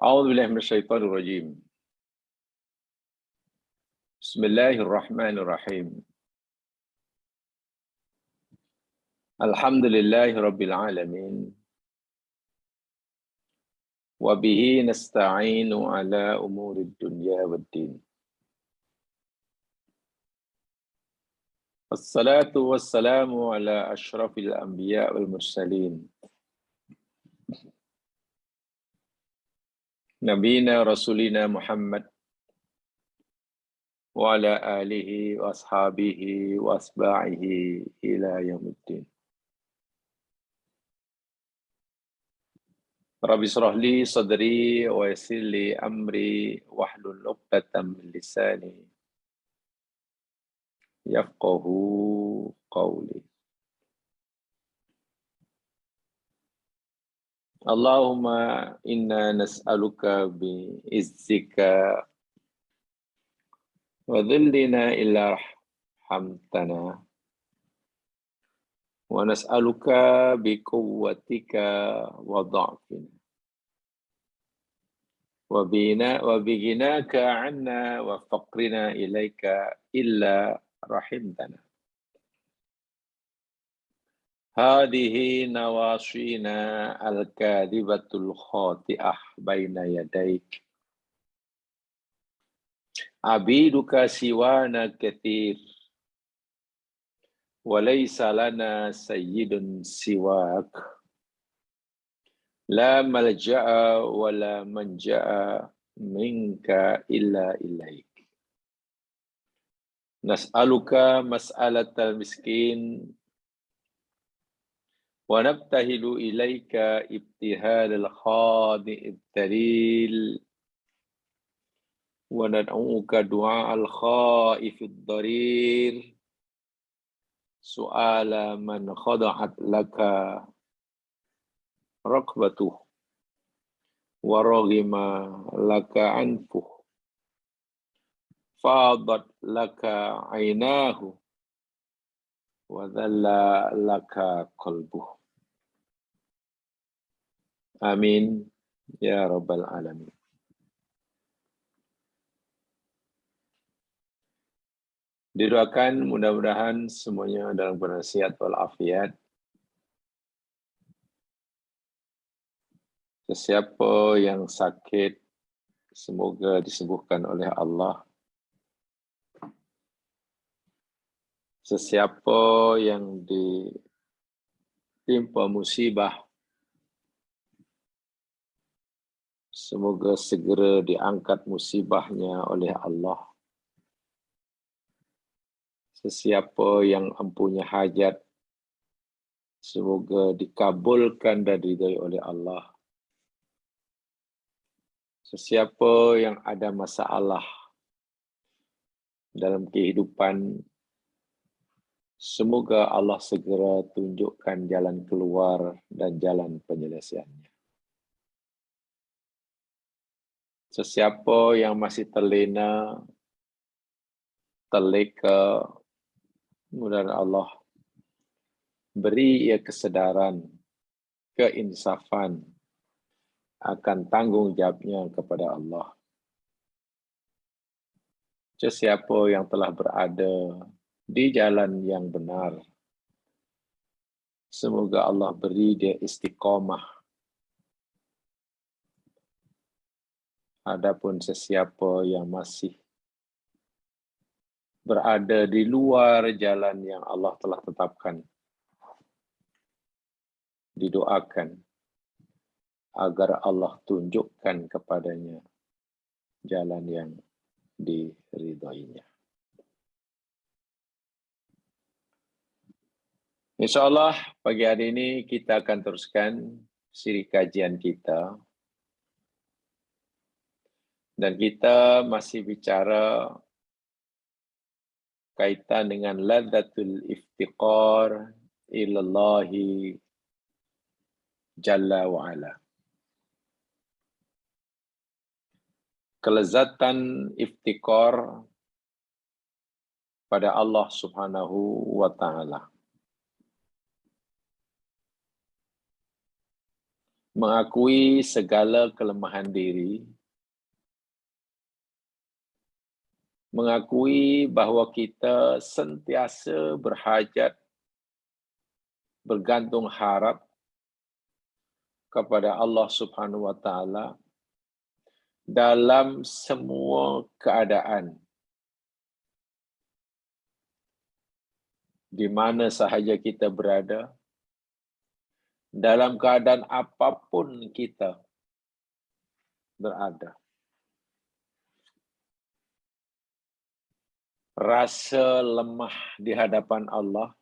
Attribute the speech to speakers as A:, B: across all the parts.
A: أعوذ بالله من الشيطان الرجيم. بسم الله الرحمن الرحيم. الحمد لله رب العالمين. وبه نستعين على أمور الدنيا والدين. الصلاة والسلام على أشرف الأنبياء والمرسلين. نبينا رسولنا محمد وعلى آله وأصحابه وأتباعه إلى يوم الدين. Rabbi shrah li sadri wa yassir li amri wahlul 'uqdatam min lisani yafqahu qawli. Allahumma inna nas'aluka bi izzika wa dhillina illa rahmtana wa nas'aluka bi quwwatika wa dha'fina wa bighinaka 'anna wa faqrina ilaika illa rahimtana. Hadihi nawashina al-kadhibatul khati'ah baina yadaik. Abiduka siwana kathir. Walaysa lana sayyidun siwak. La malja'a wa la manja'a minka illa ilaik. Nas'aluka mas'alatal miskin. Wa nabtahilu ilaika ibtihalal khadi'id dalil. Wa nad'uka du'a'al khaifid darir. Su'ala man khada'at laka raqbatuh. Wa raghima laka anfuh. Fadat laka aynahu. Wa dhalla laka qalbuh. Amin ya rabbal alamin. Didoakan mudah-mudahan semuanya dalam keadaan sehat walafiat. Sesiapa yang sakit semoga disembuhkan oleh Allah. Sesiapa yang ditimpa musibah semoga segera diangkat musibahnya oleh Allah. Sesiapa yang mempunyai hajat, semoga dikabulkan dan diridai oleh Allah. Sesiapa yang ada masalah dalam kehidupan, semoga Allah segera tunjukkan jalan keluar dan jalan penyelesaiannya. Sesiapa yang masih terlena, terleka, mudah-mudahan Allah beri ia kesedaran, keinsafan akan tanggung jawabnya kepada Allah. Sesiapa yang telah berada di jalan yang benar, semoga Allah beri dia istiqamah. Adapun sesiapa yang masih berada di luar jalan yang Allah telah tetapkan, didoakan agar Allah tunjukkan kepadanya jalan yang diridhoinya. InsyaAllah pagi hari ini kita akan teruskan siri kajian kita. Dan kita masih bicara kaitan dengan ladzatul iftiqar ilallahi jalla wa'ala. Kelezatan iftikar pada Allah subhanahu wa ta'ala. mengakui segala kelemahan diri, mengakui bahwa kita sentiasa berhajat, bergantung harap kepada Allah Subhanahu wa taala dalam semua keadaan, di mana sahaja kita berada, dalam keadaan apapun kita berada. Rasa lemah di hadapan Allah,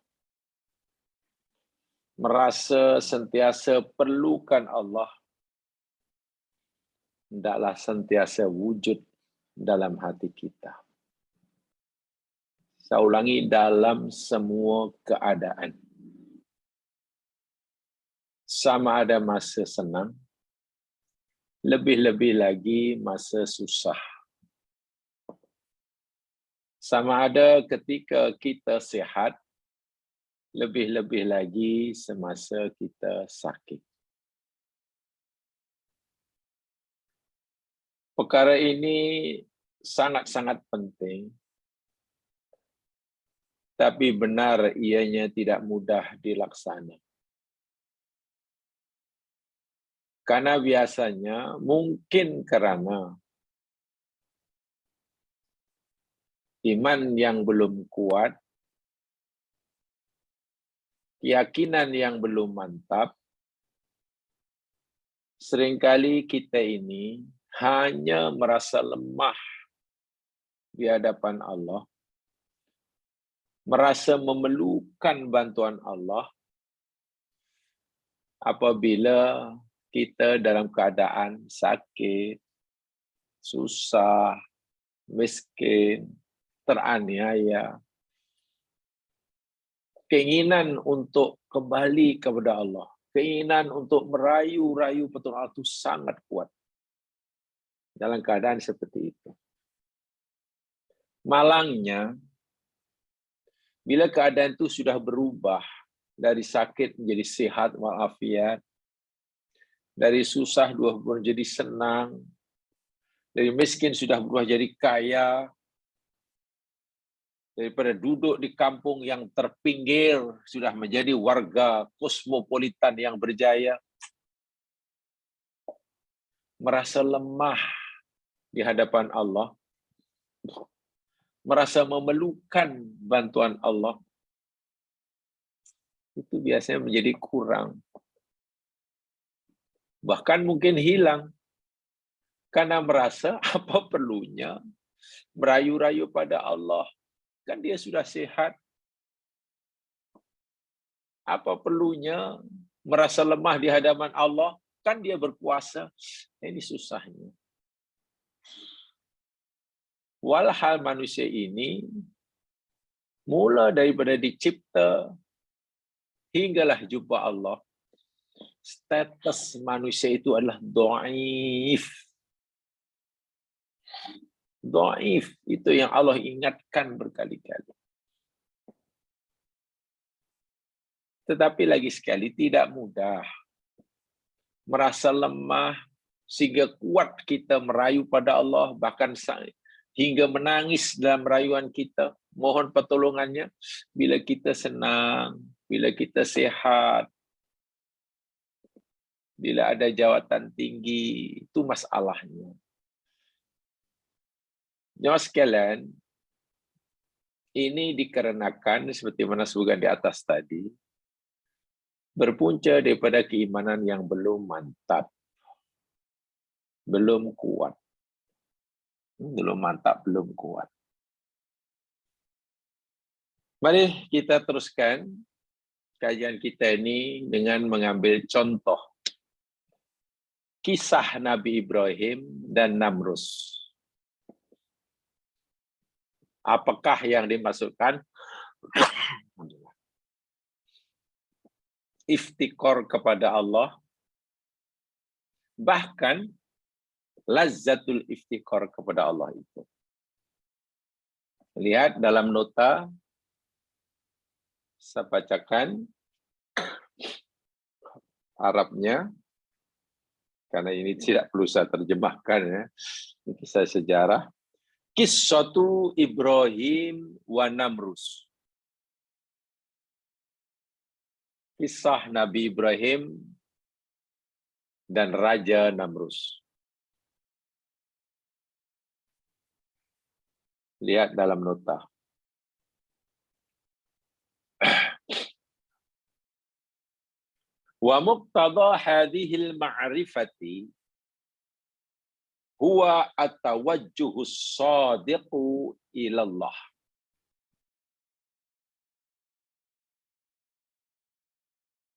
A: merasa sentiasa perlukan Allah, hendaklah sentiasa wujud dalam hati kita. Saya ulangi, dalam semua keadaan. Sama ada masa senang, lebih-lebih lagi masa susah. Sama ada ketika kita sihat, lebih-lebih lagi semasa kita sakit. Perkara ini sangat-sangat penting, tapi benar ianya tidak mudah dilaksana. Karena biasanya mungkin karena iman yang belum kuat, keyakinan yang belum mantap, seringkali kita ini hanya merasa lemah di hadapan Allah, merasa memerlukan bantuan Allah apabila kita dalam keadaan sakit, susah, miskin, teraniaya. Keinginan untuk kembali kepada Allah, keinginan untuk merayu-rayu petunjuk Allah itu sangat kuat dalam keadaan seperti itu. Malangnya, bila keadaan itu sudah berubah dari sakit menjadi sehat walafiat, dari susah berubah jadi senang, dari miskin sudah berubah jadi kaya, daripada duduk di kampung yang terpinggir sudah menjadi warga kosmopolitan yang berjaya, merasa lemah di hadapan Allah, merasa memerlukan bantuan Allah, itu biasanya menjadi kurang. Bahkan mungkin hilang, karena merasa apa perlunya merayu-rayu pada Allah. Kan dia sudah sehat. Apa perlunya merasa lemah di hadapan Allah? Kan dia berpuasa. Ini susahnya. Walhal manusia ini, mula daripada dicipta, hinggalah jumpa Allah, status manusia itu adalah dhaif. Dhaif, itu yang Allah ingatkan berkali-kali. Tetapi lagi sekali, tidak mudah. Merasa lemah, sehingga kuat kita merayu pada Allah, bahkan hingga menangis dalam rayuan kita, mohon pertolongannya, bila kita senang, bila kita sehat, bila ada jawatan tinggi, itu masalahnya. Nyawa sekalian, ini dikarenakan, seperti mana sebutkan di atas tadi, berpunca daripada keimanan yang belum mantap, belum kuat. Belum mantap, belum kuat. Mari kita teruskan kajian kita ini dengan mengambil contoh kisah Nabi Ibrahim dan Namrus. Apakah yang dimaksudkan? Iftikor kepada Allah, bahkan lazzatul iftikor kepada Allah itu. Lihat dalam nota, saya bacakan Arabnya. karena ini tidak perlu saya terjemahkan ya. Ini kisah sejarah. Qissatu Ibrahim wa Namrus. Kisah Nabi Ibrahim dan Raja Namrus. Lihat dalam nota. Wa muqtada hadhil ma'rifati huwa at-tawajjuhus shadiqu ila Allah.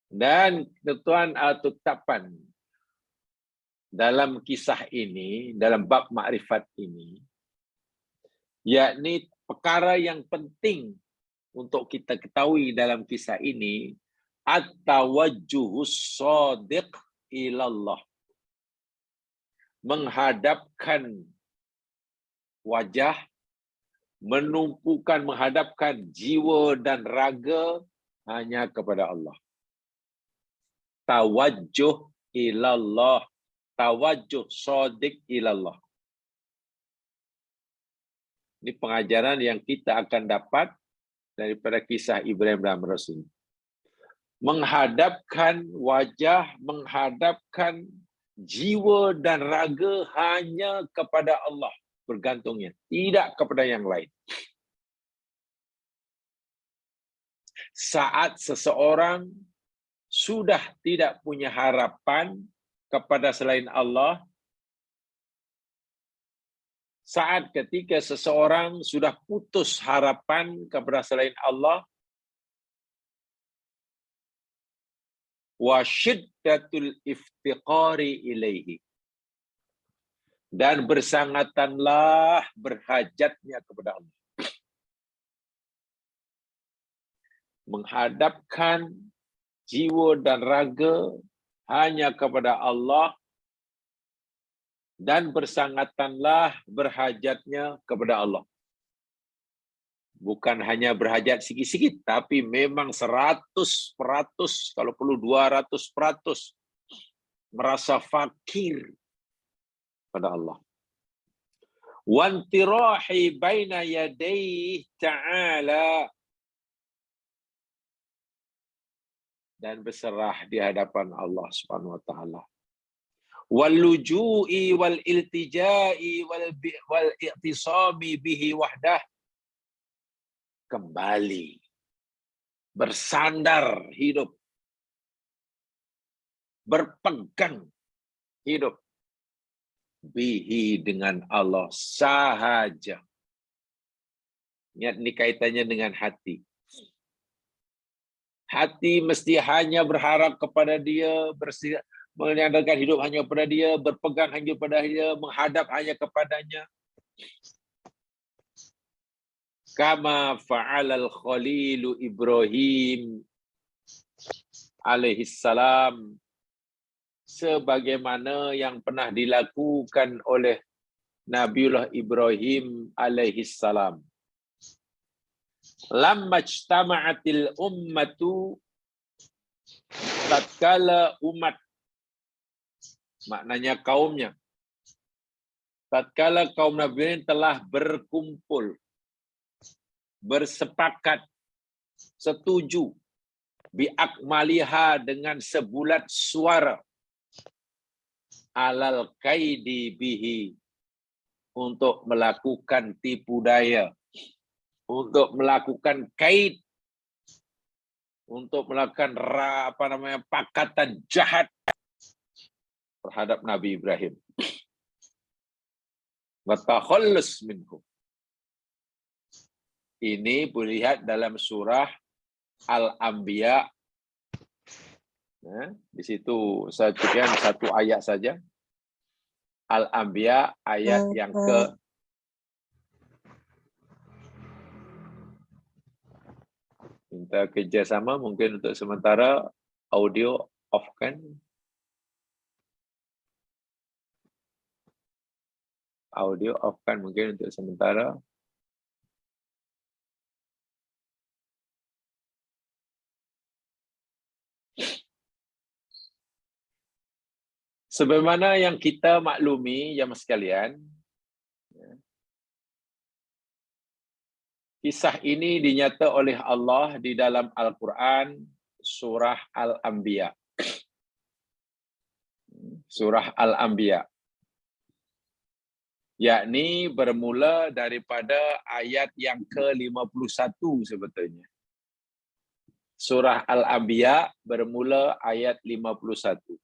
A: Dan ketentuan atau tetapan dalam kisah ini, dalam bab makrifat ini, yakni perkara yang penting untuk kita ketahui dalam kisah ini, at-tawajjuhus shadiq ilallah. Menghadapkan wajah, menghadapkan jiwa dan raga hanya kepada Allah. Tawajjuh ilallah. Tawajjuh shadiq ilallah. Ini pengajaran yang kita akan dapat daripada kisah Ibrahim dan Namrus ini. Menghadapkan wajah, menghadapkan jiwa dan raga hanya kepada Allah bergantungnya, tidak kepada yang lain. Saat seseorang sudah tidak punya harapan kepada selain Allah, saat ketika seseorang sudah putus harapan kepada selain Allah, wa syiddatul iftiqari ilaihi, dan bersangatanlah berhajatnya kepada Allah. Menghadapkan jiwa dan raga hanya kepada Allah dan bersangatanlah berhajatnya kepada Allah. Bukan hanya berhajat sikit-sikit, tapi memang 100%, kalau perlu 200%, merasa fakir pada Allah. Wantirahi baina yadayhi ta'ala, dan berserah di hadapan Allah Subhanahu wa taala. Wal luju'i wal iltija'i wal i'tisami bihi wahdah, kembali bersandar hidup, berpegang hidup bihi, dengan Allah sahaja. Ingat, ini kaitannya dengan hati. Hati mesti hanya berharap kepada Dia, menyandarkan hidup hanya kepada Dia, berpegang hanya kepada Dia, menghadap hanya kepadanya. Kama fa'alal khalilu Ibrahim alaihissalam, sebagaimana yang pernah dilakukan oleh Nabiullah Ibrahim alaihissalam. Lamma ijtama'atil ummatu, tatkala umat, maknanya kaumnya, tatkala kaum Nabi Ibrahim telah berkumpul, bersepakat, setuju, biakmaliha, dengan sebulat suara, alal kaidi bihi, untuk melakukan tipu daya, untuk melakukan kaid, untuk melakukan pakatan jahat terhadap Nabi Ibrahim. Wa takhallus minhum. Ini boleh lihat dalam surah Al-Anbiya. Di situ saya cukupkan satu ayat saja. Al-Anbiya ayat yang ke minta kerjasama mungkin untuk sementara audio off kan. Audio off kan mungkin untuk sementara. Sebagaimana yang kita maklumi, jamaah sekalian, kisah ini dinyata oleh Allah di dalam Al-Quran, surah Al-Anbiya. Surah Al-Anbiya. Yakni bermula daripada ayat yang ke-51 sebetulnya. Surah Al-Anbiya bermula ayat 51.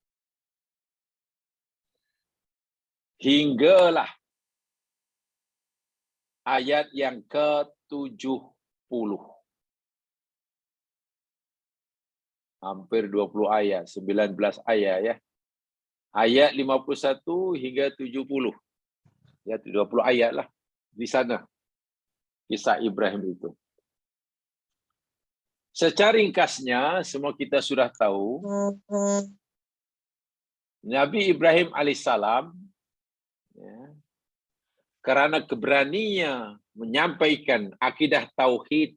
A: Hinggalah ayat yang ke-70. Hampir 20 ayat, 19 ayat ya. Ayat 51 hingga 70. Ya, 20 ayat lah di sana. Kisah Ibrahim itu. Secara ringkasnya, semua kita sudah tahu, Nabi Ibrahim alaihissalam, ya, kerana keberaniannya menyampaikan akidah tauhid,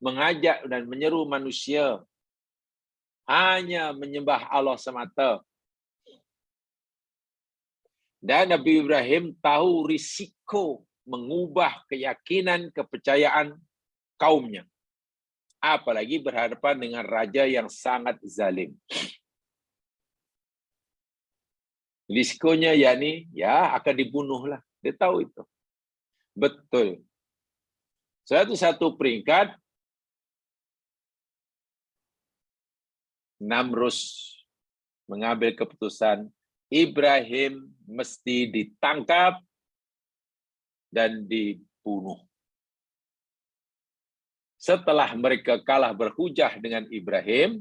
A: mengajak dan menyeru manusia hanya menyembah Allah semata. Dan Nabi Ibrahim tahu risiko mengubah keyakinan, kepercayaan kaumnya. Apalagi berhadapan dengan raja yang sangat zalim. Risikonya yakni, ya akan dibunuhlah. Dia tahu itu. Betul. Satu peringkat, Namrus mengambil keputusan Ibrahim mesti ditangkap dan dibunuh. Setelah mereka kalah berhujah dengan Ibrahim,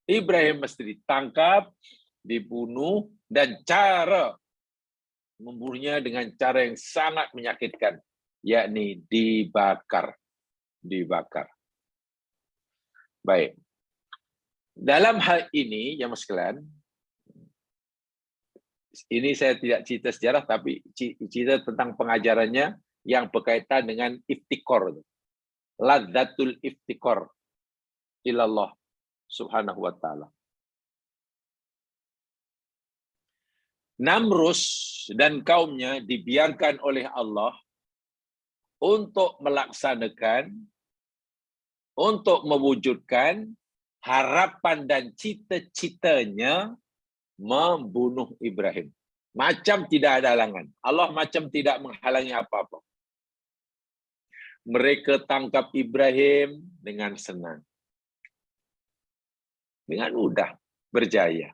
A: Ibrahim mesti ditangkap, dibunuh, dan cara membunuhnya dengan cara yang sangat menyakitkan, yakni dibakar. Dibakar. Baik. Dalam hal ini, jamaah sekalian, ini saya tidak cerita sejarah, tapi cerita tentang pengajarannya yang berkaitan dengan iftikor. Ladzatul iftikor ilallah subhanahu wa ta'ala. Namrus dan kaumnya dibiarkan oleh Allah untuk melaksanakan, untuk mewujudkan harapan dan cita-citanya membunuh Ibrahim. Macam tidak ada halangan. Allah macam tidak menghalangi apa-apa. Mereka tangkap Ibrahim dengan senang. Dengan mudah, berjaya.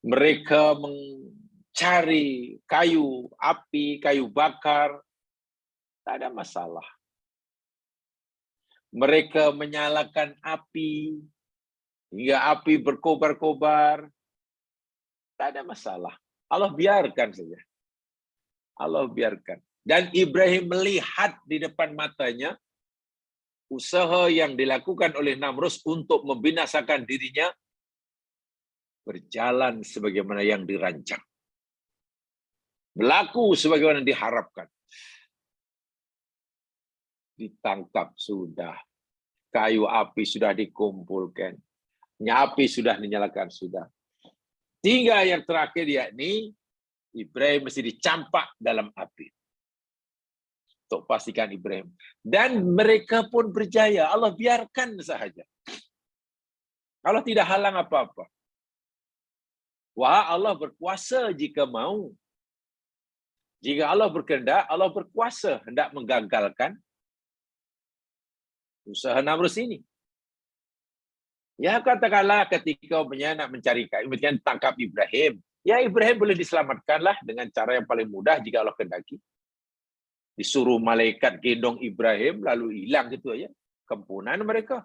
A: Mereka mencari kayu, api, kayu bakar, tak ada masalah. Mereka menyalakan api, hingga api berkobar-kobar, tak ada masalah. Allah biarkan saja. Allah biarkan. Dan Ibrahim melihat di depan matanya usaha yang dilakukan oleh Namrus untuk membinasakan dirinya berjalan sebagaimana yang dirancang. Berlaku sebagaimana diharapkan. Ditangkap sudah. Kayu api sudah dikumpulkan. Api sudah dinyalakan sudah. Tinggal yang terakhir yakni Ibrahim mesti dicampak dalam api. Untuk pastikan Ibrahim. Dan mereka pun berjaya. Allah biarkan sahaja. Allah tidak halang apa-apa. Wah, Allah berkuasa jika mau. Jika Allah berkehendak, Allah berkuasa hendak menggagalkan usaha Namrus ini. Ya, katakanlah ketika nak mencari kayu, kemudian tangkap Ibrahim. Ya, Ibrahim boleh diselamatkanlah dengan cara yang paling mudah jika Allah kehendaki. Disuruh malaikat gendong Ibrahim, lalu hilang gitu aja. Kempunan mereka.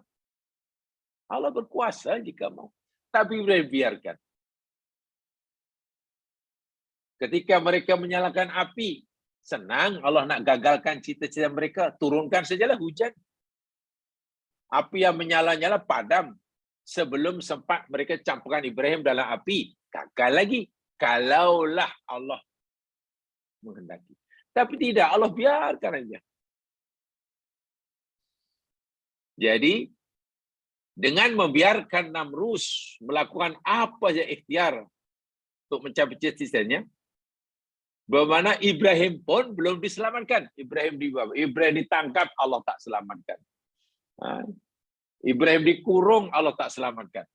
A: Allah berkuasa jika mau. Tapi Ibrahim biarkan. Ketika mereka menyalakan api, senang Allah nak gagalkan cita-cita mereka. Turunkan sajalah hujan. Api yang menyala-nyala padam. Sebelum sempat mereka campurkan Ibrahim dalam api. Gagal lagi. Kalaulah Allah menghendaki. Tapi tidak, Allah biarkan aja. Jadi, dengan membiarkan Namrus melakukan apa saja ikhtiar untuk mencapai cita-citanya, bagaimana Ibrahim pun belum diselamatkan. Ibrahim ditangkap, Allah tak selamatkan. Ibrahim dikurung, Allah tak selamatkan.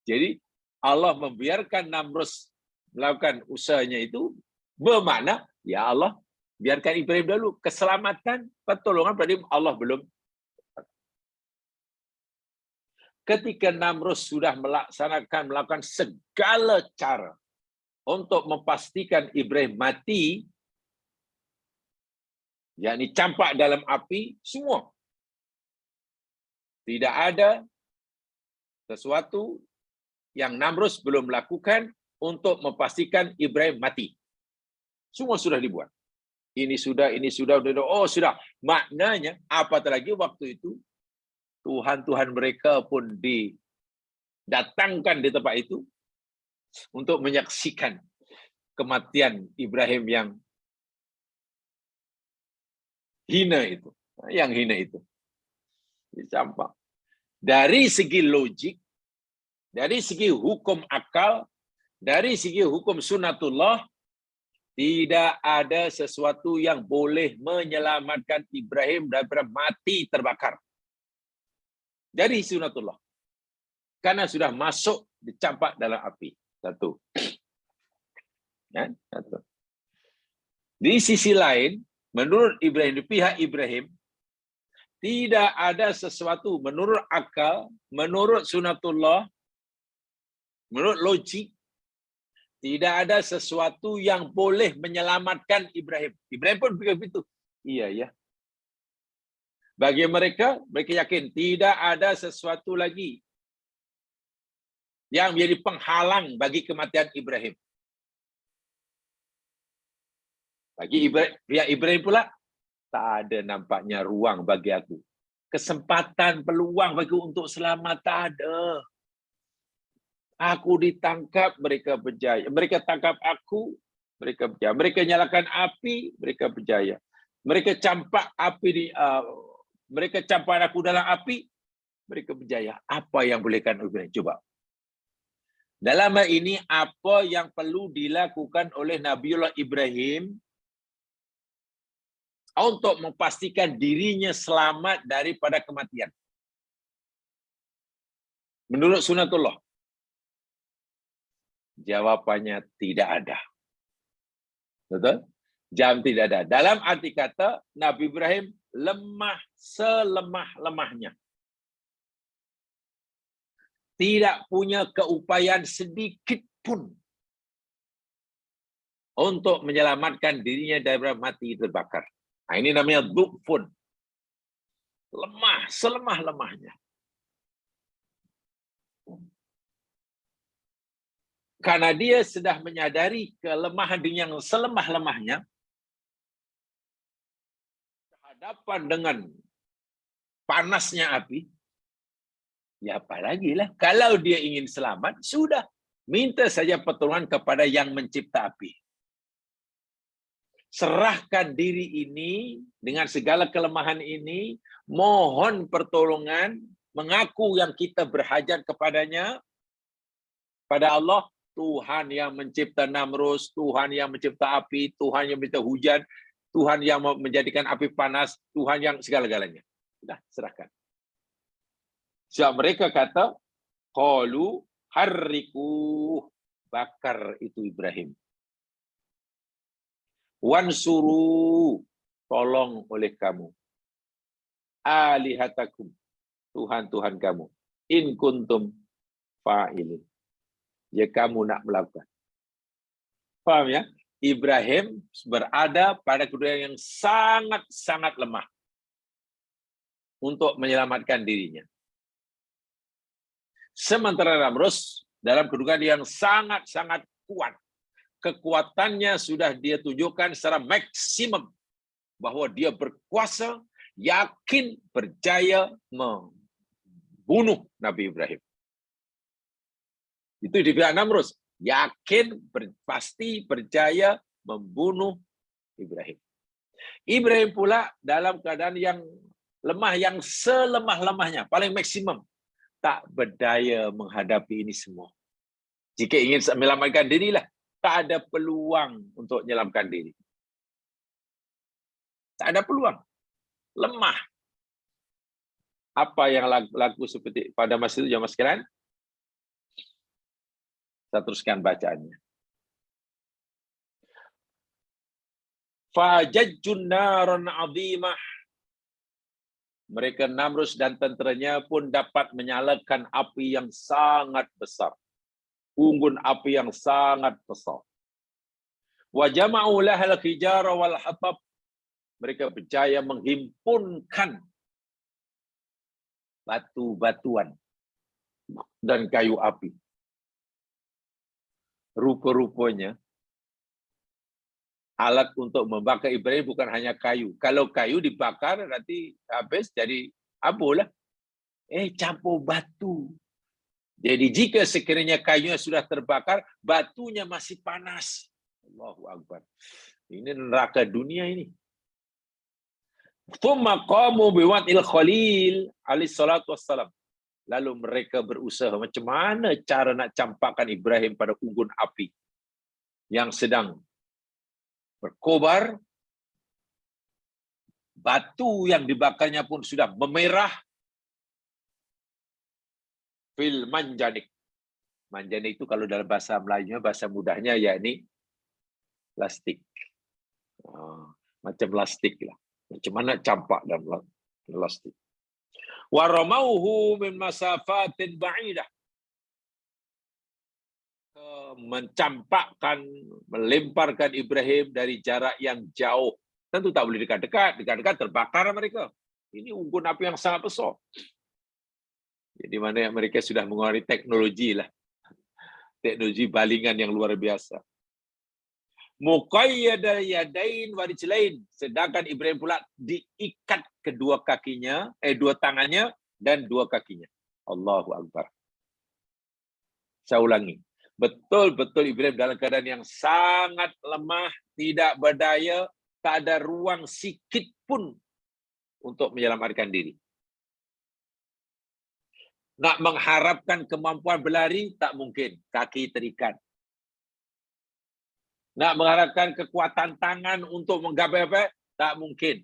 A: Jadi Allah membiarkan Namrus melakukan usahanya itu, bermakna ya Allah biarkan Ibrahim dulu, keselamatan, pertolongan berarti Allah belum. Ketika Namrus sudah melakukan segala cara untuk memastikan Ibrahim mati, yakni campak dalam api, semua. Tidak ada sesuatu yang Namrus belum lakukan untuk memastikan Ibrahim mati. Semua sudah dibuat. Ini sudah, oh sudah. Maknanya, apatah lagi waktu itu, Tuhan mereka pun didatangkan di tempat itu untuk menyaksikan kematian Ibrahim yang hina itu. Yang hina itu. Campak. Dari segi logik, dari segi hukum akal, dari segi hukum sunnatullah, tidak ada sesuatu yang boleh menyelamatkan Ibrahim daripada mati terbakar. Dari sunnatullah. Karena sudah masuk dicampak dalam api. Satu. Satu. Di sisi lain, menurut Ibrahim, di pihak Ibrahim, tidak ada sesuatu menurut akal, menurut sunnatullah, menurut logik, tidak ada sesuatu yang boleh menyelamatkan Ibrahim. Ibrahim pun pikir begitu. Iya ya. Bagi mereka yakin tidak ada sesuatu lagi yang menjadi penghalang bagi kematian Ibrahim. Bagi pihak Ibrahim pula, tak ada nampaknya ruang bagi aku. Kesempatan, peluang bagi untuk selamat tak ada. Aku ditangkap, mereka berjaya. Mereka tangkap aku, mereka berjaya. Mereka nyalakan api, mereka berjaya. Mereka campak api mereka campak aku dalam api, mereka berjaya. Apa yang bolehkan Ibrahim? Coba. Dalam hal ini, apa yang perlu dilakukan oleh Nabiullah Ibrahim untuk memastikan dirinya selamat daripada kematian? Menurut sunnatullah, jawabannya tidak ada. Betul? Jam tidak ada. Dalam arti kata, Nabi Ibrahim lemah selemah-lemahnya. Tidak punya keupayaan sedikit pun untuk menyelamatkan dirinya daripada mati terbakar. Nah, ini namanya dhufun. Lemah, selemah-lemahnya. Karena dia sudah menyadari kelemahan dirinya yang selemah-lemahnya, berhadapan dengan panasnya api, ya apalagi lah. Kalau dia ingin selamat, sudah. Minta saja pertolongan kepada yang mencipta api. Serahkan diri ini dengan segala kelemahan ini, mohon pertolongan, mengaku yang kita berhajat kepadanya, pada Allah, Tuhan yang mencipta Namrus, Tuhan yang mencipta api, Tuhan yang mencipta hujan, Tuhan yang menjadikan api panas, Tuhan yang segala-galanya. Sudah, serahkan. Sebab mereka kata, qalu harriku, bakar itu Ibrahim. Wansuru, tolong oleh kamu. Alihatakum, Tuhan-Tuhan kamu. In kuntum fa'ilin. Ya kamu nak melakukan. Paham ya? Ibrahim berada pada kedudukan yang sangat-sangat lemah untuk menyelamatkan dirinya. Sementara Namrus dalam kedudukan yang sangat-sangat kuat. Kekuatannya sudah dia tunjukkan secara maksimum bahwa dia berkuasa, yakin berjaya membunuh Nabi Ibrahim. Itu di pihak Namrus, yakin pasti berjaya membunuh Ibrahim. Ibrahim pula dalam keadaan yang lemah yang selemah-lemahnya, paling maksimum, tak berdaya menghadapi ini semua. Jika ingin menyelamatkan dirilah, tak ada peluang untuk menyelamatkan diri. Tak ada peluang. Lemah. Apa yang laku seperti pada masa itu, jamaah sekalian? Saya teruskan bacaannya. Fajajjun naran 'azimah. Mereka Namrus dan tenteranya pun dapat menyalakan api yang sangat besar. Unggun api yang sangat besar. Wa jama'u lahal hijara wal hatab. Mereka berjaya menghimpunkan batu-batuan dan kayu api. Rupa-rupanya alat untuk membakar Ibrahim bukan hanya kayu. Kalau kayu dibakar nanti habis jadi abu lah. Campur batu. Jadi jika sekiranya kayunya sudah terbakar, batunya masih panas. Allahu Akbar. Ini neraka dunia ini. Thumma qamu biwad'il Khalil alaihi salatu wassalam. Lalu mereka berusaha macam mana cara nak campakkan Ibrahim pada unggun api yang sedang berkobar. Batu yang dibakarnya pun sudah memerah. Fil manjanik. Manjanik itu kalau dalam bahasa Melayunya, bahasa mudahnya yakni plastik. Macam plastik lah. Macam mana campak dalam plastik. Wa ramauhu min masafatin ba'idah. Mencampakkan, melemparkan Ibrahim dari jarak yang jauh. Tentu tak boleh dekat-dekat. Dekat-dekat terbakar mereka. Ini unggun api yang sangat besar. Jadi mana yang mereka sudah mengeluarkan teknologi lah. Teknologi balingan yang luar biasa. Muqayyadal yadain wa rijlain. Sedangkan Ibrahim pula diikat kedua kakinya, dua tangannya dan dua kakinya. Allahu Akbar. Saya ulangi. Betul-betul Ibrahim dalam keadaan yang sangat lemah, tidak berdaya, tak ada ruang sikit pun untuk menyelamatkan diri. Nak mengharapkan kemampuan berlari, tak mungkin. Kaki terikat. Nak mengharapkan kekuatan tangan untuk menggapai, tak mungkin.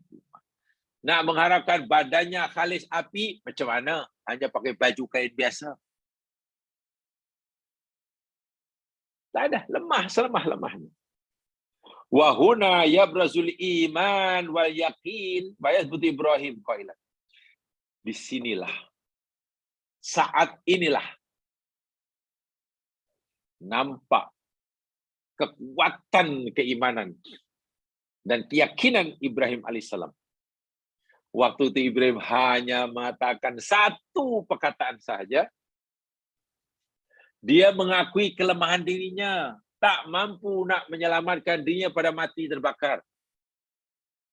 A: Nak mengharapkan badannya khalis api, macam mana? Hanya pakai baju kain biasa. Tak ada, lemah, selemah-lemahnya. Wa huna yabrazul iman wal yaqin wa yathbutu Ibrahim qailan. Di sinilah, saat inilah nampak kekuatan keimanan dan keyakinan Ibrahim alaihissalam. Waktu itu Ibrahim hanya mengatakan satu perkataan saja. Dia mengakui kelemahan dirinya, tak mampu nak menyelamatkan dirinya pada mati terbakar.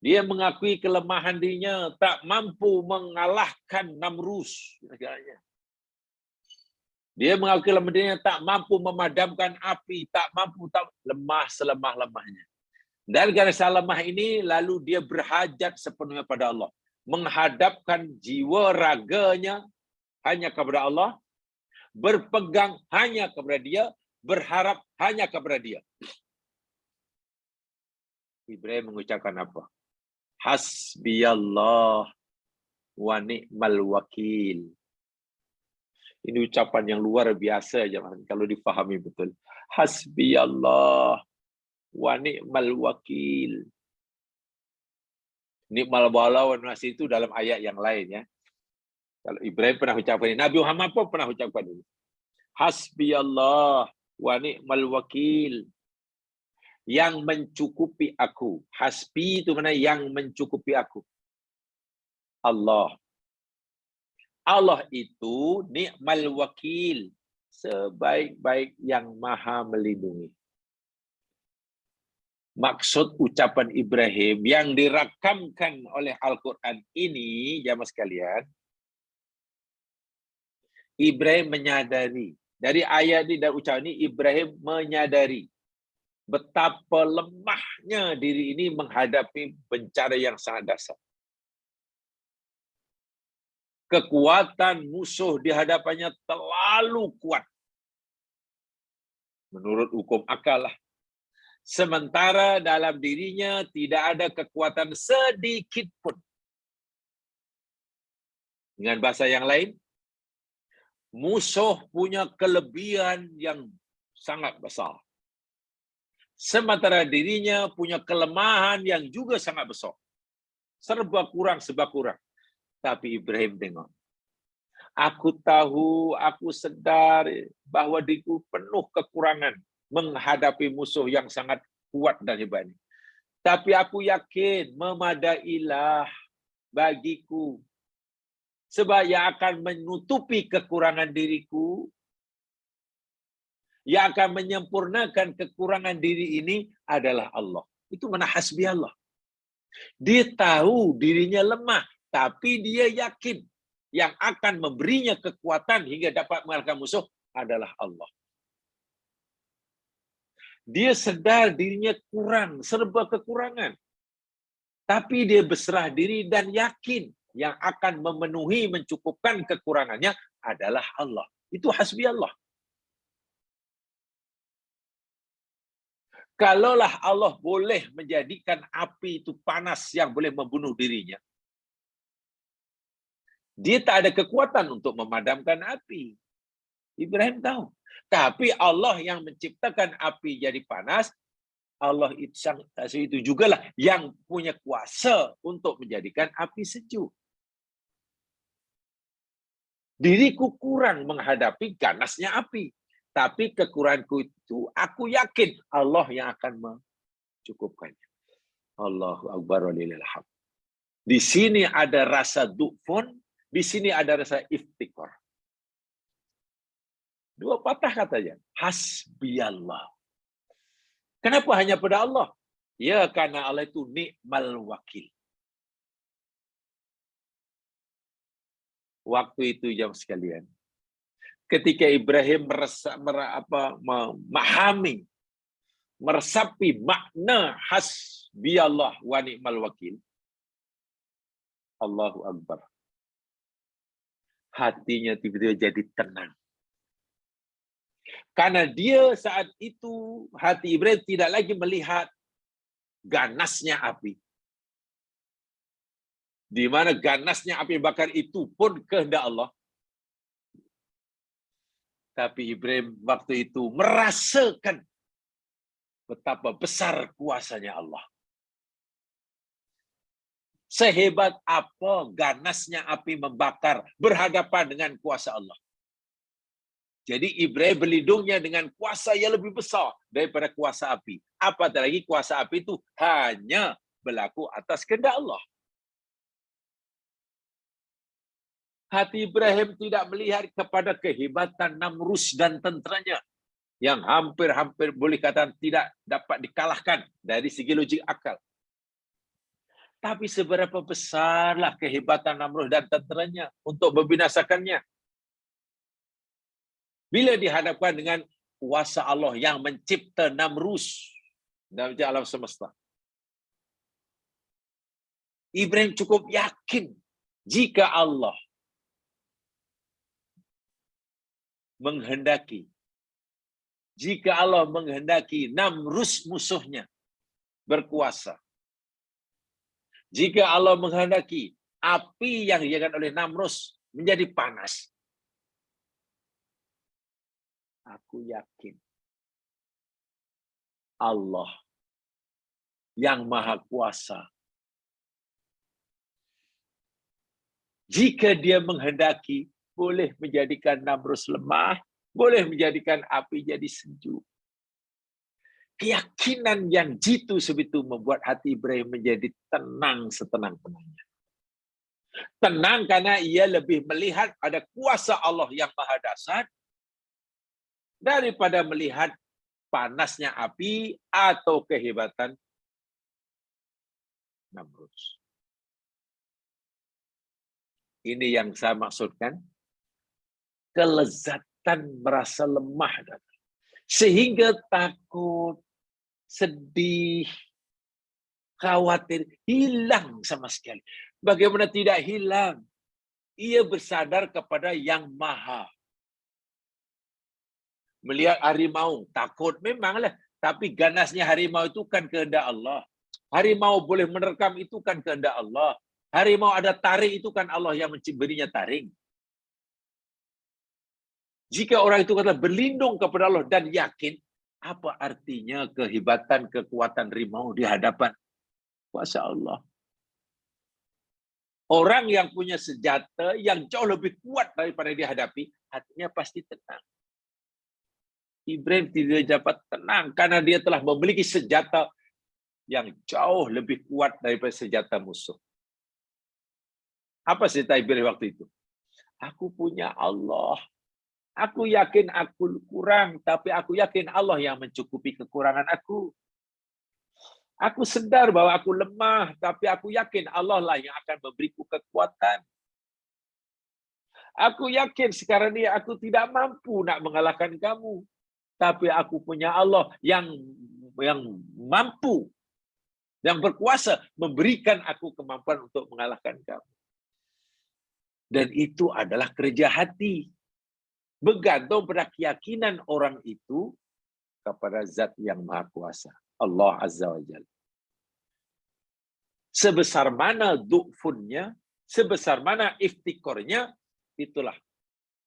A: Dia mengakui kelemahan dirinya, tak mampu mengalahkan Namrus. Dia mengakui kelemahan dirinya, tak mampu memadamkan api, tak mampu, tak lemah selemah-lemahnya. Dan gara-gara lemah ini, lalu dia berhajat sepenuhnya pada Allah. Menghadapkan jiwa raganya hanya kepada Allah, berpegang hanya kepada Dia, berharap hanya kepada Dia. Ibrahim mengucapkan apa? Hasbiyallah wa ni'mal wakil. Ini ucapan yang luar biasa, jangan kalau difahami betul. Hasbiyallah wa ni'mal wakil. Ni'mal wala wa nasir itu dalam ayat yang lain ya. Kalau Ibrahim pernah ucapkan ini, Nabi Muhammad pun pernah ucapkan ini. Hasbiyallah wa ni'mal wakil. Yang mencukupi aku. Hasbi itu mana yang mencukupi aku. Allah. Allah itu ni'mal wakil. Sebaik-baik yang maha melindungi. Maksud ucapan Ibrahim yang dirakamkan oleh Al-Quran ini, jamaah sekalian, Ibrahim menyadari, dari ayat ini dan ucapan ini, Ibrahim menyadari betapa lemahnya diri ini menghadapi bencana yang sangat dahsyat. Kekuatan musuh di hadapannya terlalu kuat. Menurut hukum akal lah. Sementara dalam dirinya tidak ada kekuatan sedikit pun. Dengan bahasa yang lain, musuh punya kelebihan yang sangat besar. Sementara dirinya punya kelemahan yang juga sangat besar. Serba kurang, serba kurang. Tapi Ibrahim tengok. Aku tahu, aku sedar bahwa diriku penuh kekurangan menghadapi musuh yang sangat kuat dan hebat ini. Tapi aku yakin memadailah bagiku. Sebab yang akan menutupi kekurangan diriku, yang akan menyempurnakan kekurangan diri ini adalah Allah. Itu mana hasbi Allah. Dia tahu dirinya lemah, tapi dia yakin yang akan memberinya kekuatan hingga dapat mengalahkan musuh adalah Allah. Dia sedar dirinya kurang, serba kekurangan. Tapi dia berserah diri dan yakin yang akan memenuhi, mencukupkan kekurangannya adalah Allah. Itu hasbi Allah. Kalaulah Allah boleh menjadikan api itu panas yang boleh membunuh dirinya, dia tak ada kekuatan untuk memadamkan api. Ibrahim tahu. Tapi Allah yang menciptakan api jadi panas, Allah itu jugalah yang punya kuasa untuk menjadikan api sejuk. Diriku kurang menghadapi ganasnya api. Tapi kekuranganku itu, aku yakin Allah yang akan mencukupkannya. Allahu Akbar walillahil hamd. Di sini ada rasa du'fun, di sini ada rasa iftikar. Dua patah katanya. Hasbiyallah. Kenapa hanya pada Allah? Ya, karena Allah itu ni'mal wakil. Waktu itu jam sekalian, ketika Ibrahim memahami, meresapi makna hasbiyallah wa ni'mal wakil, Allahu Akbar. Hatinya tiba-tiba jadi tenang. Karena dia saat itu, hati Ibrahim tidak lagi melihat ganasnya api. Di mana ganasnya api bakar itu pun kehendak Allah. Tapi Ibrahim waktu itu merasakan betapa besar kuasanya Allah. Sehebat apa ganasnya api membakar berhadapan dengan kuasa Allah. Jadi Ibrahim berlindungnya dengan kuasa yang lebih besar daripada kuasa api. Apatah lagi kuasa api itu hanya berlaku atas kehendak Allah. Hati Ibrahim tidak melihat kepada kehebatan Namrus dan tenteranya yang hampir-hampir boleh kata tidak dapat dikalahkan dari segi logik akal. Tapi seberapa besarlah kehebatan Namrus dan tenteranya untuk membinasakannya. Bila dihadapkan dengan kuasa Allah yang mencipta Namrus dalam alam semesta, Ibrahim cukup yakin jika Allah menghendaki, jika Allah menghendaki Namrus musuhnya berkuasa, jika Allah menghendaki api yang dijaga oleh Namrus menjadi panas, aku yakin Allah yang maha kuasa, jika dia menghendaki, boleh menjadikan Namrus lemah, boleh menjadikan api jadi sejuk. Keyakinan yang jitu sebegitu membuat hati Ibrahim menjadi tenang setenang-tenangnya. Tenang karena ia lebih melihat ada kuasa Allah yang maha dahsyat daripada melihat panasnya api atau kehebatan Namrus. Ini yang saya maksudkan. Kelezatan merasa lemah, sehingga takut, sedih, khawatir hilang sama sekali. Bagaimana tidak hilang? ia bersandar kepada yang maha. Melihat harimau, takut memanglah. Tapi ganasnya harimau itu kan kehendak Allah. Harimau boleh menerkam itu kan kehendak Allah. Harimau ada taring itu kan Allah yang berinya taring. Jika orang itu kata berlindung kepada Allah dan yakin, apa artinya kehebatan, kekuatan harimau di hadapan kuasa Allah? Orang yang punya senjata yang jauh lebih kuat daripada dihadapi, hatinya pasti tenang. Ibrahim tidak dapat tenang karena dia telah memiliki senjata yang jauh lebih kuat daripada senjata musuh. Apa senjata Ibrahim waktu itu? Aku punya Allah. Aku yakin aku kurang, tapi aku yakin Allah yang mencukupi kekurangan aku. Aku sedar bahwa aku lemah, tapi aku yakin Allah lah yang akan memberiku kekuatan. Aku yakin sekarang ini aku tidak mampu nak mengalahkan kamu, tapi aku punya Allah yang mampu, yang berkuasa memberikan aku kemampuan untuk mengalahkan kamu. Dan itu adalah kerja hati. Bergantung pada keyakinan orang itu kepada Zat yang Maha Kuasa, Allah Azza wa Jalla. Sebesar mana du'funnya, sebesar mana iftikornya, itulah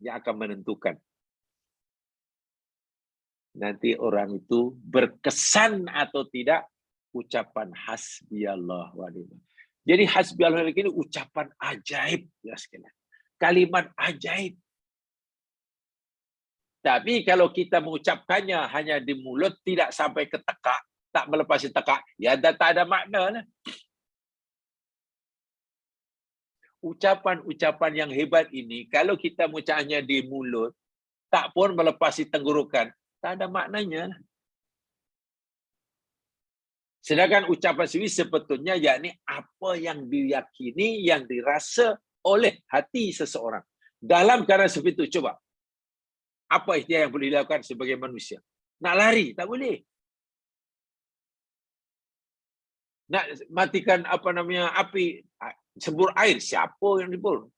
A: yang akan menentukan. Nanti orang itu berkesan atau tidak ucapan hasbiyallah wa ni'mal. Jadi hasbiyallah ini ucapan ajaib, ya sekalian. Kalimat ajaib. Tapi kalau kita mengucapkannya hanya di mulut, tidak sampai ke tekak, tak melepasi tekak, ya tak ada makna lah. Ucapan-ucapan yang hebat ini, kalau kita mengucapkannya di mulut, tak pun melepasi tenggorokan, tak ada maknanya. Sedangkan ucapan sendiri sebetulnya yakni apa yang diyakini, yang dirasa oleh hati seseorang. Dalam keadaan seperti itu, coba. Apa ikhtiar yang boleh dilakukan sebagai manusia? Nak lari, tak boleh. Nak matikan api, sembur air, siapa yang dibur?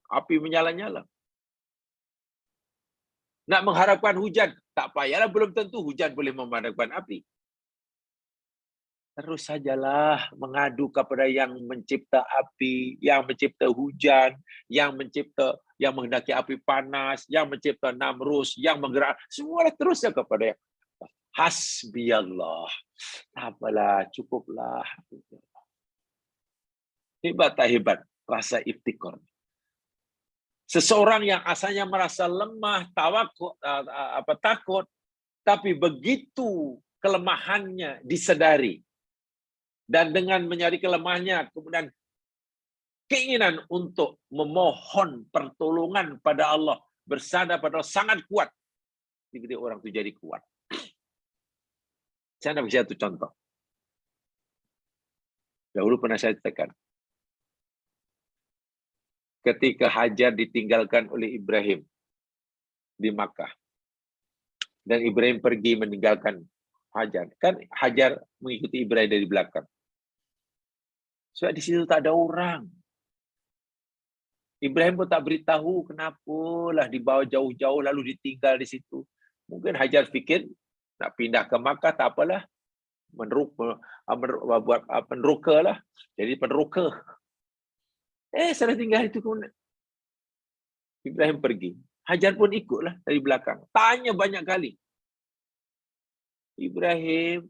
A: Api menyala-nyala. Nak mengharapkan hujan, tak payahlah, belum tentu hujan boleh memadamkan api. Terus sajalah mengadu kepada yang mencipta api, yang mencipta hujan, yang menghendaki api panas, yang mencipta Namrus, yang menggerak, semuanya terusnya kepada yang hasbiyallah. Apalah, cukuplah. Hebat tak hebat rasa iftikar. Seseorang yang asalnya merasa lemah, takut, tapi begitu kelemahannya disadari, dan dengan menyadari kelemahannya, kemudian keinginan untuk memohon pertolongan pada Allah, bersandar pada Allah sangat kuat, tiba-tiba orang itu jadi kuat. Saya nak bagi satu contoh. Dahulu pernah saya ceritakan. Ketika Hajar ditinggalkan oleh Ibrahim di Makkah, dan Ibrahim pergi meninggalkan Hajar, kan Hajar mengikuti Ibrahim dari belakang. Sebab di situ tak ada orang. Ibrahim pun tak beritahu kenapalah dibawa jauh-jauh lalu ditinggal di situ. Mungkin Hajar fikir nak pindah ke Makkah tak apalah, buat peneroka lah, jadi peneroka. Saya tinggal itu kemudian Ibrahim pergi. Hajar pun ikutlah dari belakang. Tanya banyak kali. Ibrahim,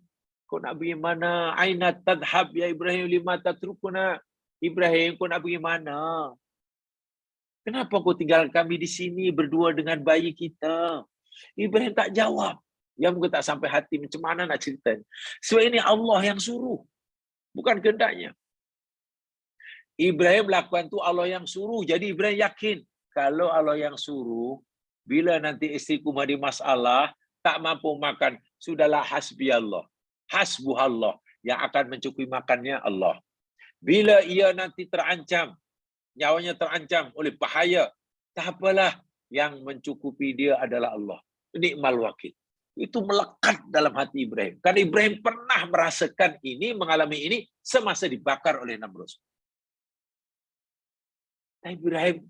A: kau nak pergi mana? Aina tadhab ya Ibrahim lima tatrukuna? Ibrahim, kau nak pergi mana? Kenapa kau tinggal kami di sini berdua dengan bayi kita? Ibrahim tak jawab. Yang mungkin tak sampai hati, macam mana nak cerita. Sebab ini Allah yang suruh, bukan kehendaknya. Ibrahim lakukan tu Allah yang suruh. Jadi Ibrahim yakin, kalau Allah yang suruh, bila nanti istriku ada masalah, tak mampu makan, sudahlah hasbi Allah. Hasbuhallah, yang akan mencukupi makannya Allah. Bila ia nanti terancam, nyawanya terancam oleh bahaya, tak apalah, yang mencukupi dia adalah Allah. Ni'mal wakil. Itu melekat dalam hati Ibrahim. Karena Ibrahim pernah merasakan ini, mengalami ini semasa dibakar oleh Namrus. Ibrahim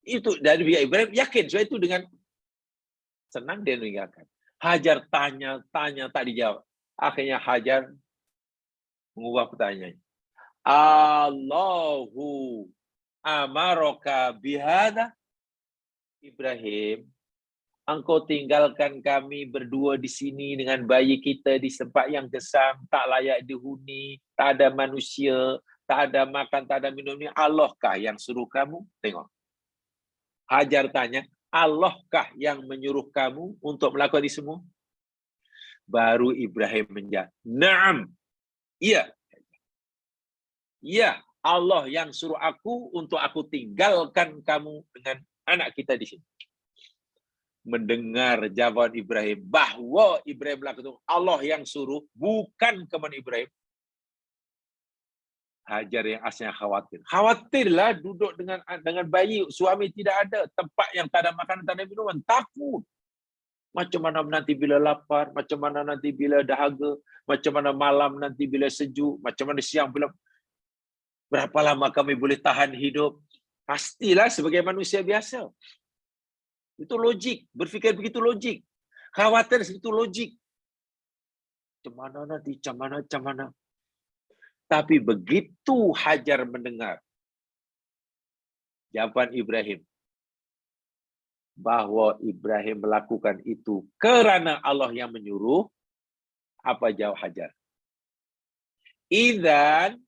A: itu dari pihak Ibrahim yakin, so itu dengan senang dia meninggalkan. Hajar tanya tak dijawab. Akhirnya Hajar mengubah pertanyaannya. Allahu amaraka bihada. Ibrahim, engkau tinggalkan kami berdua di sini dengan bayi kita di tempat yang gesang, tak layak dihuni, tak ada manusia, tak ada makan, tak ada minum. Ini Allahkah yang suruh kamu? Tengok. Hajar tanya, Allahkah yang menyuruh kamu untuk melakukan ini semua? Baru Ibrahim menjawab, Naam. Iya. Iya, Allah yang suruh aku untuk aku tinggalkan kamu dengan anak kita di sini. Mendengar jawaban Ibrahim bahwa Ibrahim melakukan Allah yang suruh, bukan kemen Ibrahim. Hajar yang asalnya khawatir. Khawatirlah duduk dengan bayi, suami tidak ada, tempat yang tak ada makanan, tak ada minuman, takut. Macam mana nanti bila lapar, macam mana nanti bila dahaga, macam mana malam nanti bila sejuk, macam mana siang bila berapa lama kami boleh tahan hidup. Pastilah sebagai manusia biasa. Itu logik, berfikir begitu logik. Khawatir begitu logik. Macam mana nanti, macam mana. Tapi begitu Hajar mendengar jawaban Ibrahim, bahwa Ibrahim melakukan itu kerana Allah yang menyuruh, apa jawab Hajar? Idzan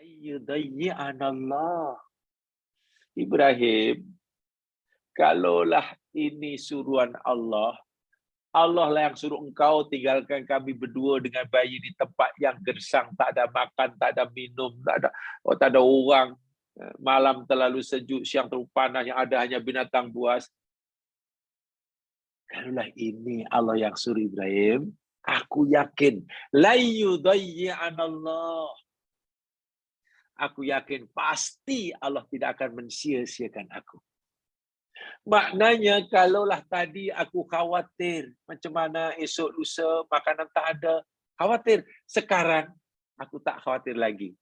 A: ayyudayyi'anallah. Ibrahim, kalaulah ini suruhan Allah, Allah lah yang suruh engkau tinggalkan kami berdua dengan bayi di tempat yang gersang, tak ada makan, tak ada minum, tak ada orang. Malam terlalu sejuk, siang terlalu panas, yang ada hanya binatang buas. Kalaulah ini Allah yang suruh Ibrahim, aku yakin la yudayyi'anallah. Aku yakin pasti Allah tidak akan mensia-siakan aku. Maknanya kalaulah tadi aku khawatir macam mana esok lusa makanan tak ada, khawatir. Sekarang aku tak khawatir lagi.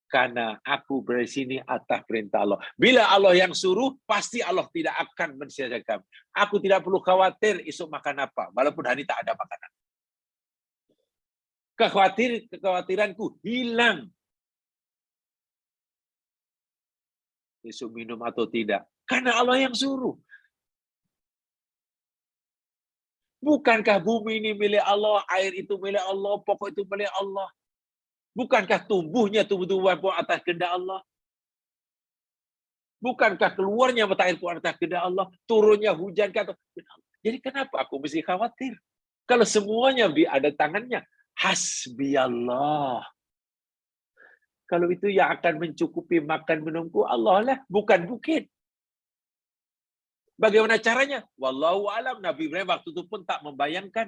A: Karena aku berada di sini atas perintah Allah. Bila Allah yang suruh, pasti Allah tidak akan mensia-siakan. Aku tidak perlu khawatir esok makan apa, walaupun hari tak ada makanan. Kekhawatiranku hilang. Esok minum atau tidak. Karena Allah yang suruh. Bukankah bumi ini milik Allah, air itu milik Allah, pokok itu milik Allah? Bukankah tumbuhnya tumbuh-tumbuhan pun atas kehendak Allah? Bukankah keluarnya mata air pun atas kehendak Allah? Turunnya hujan kata. Jadi kenapa aku mesti khawatir? Kalau semuanya ada tangannya, hasbi Allah. Kalau itu yang akan mencukupi makan minumku, Allah lah, bukan bukit. Bagaimana caranya? Wallahu alam. Nabi Ibrahim waktu itu pun tak membayangkan.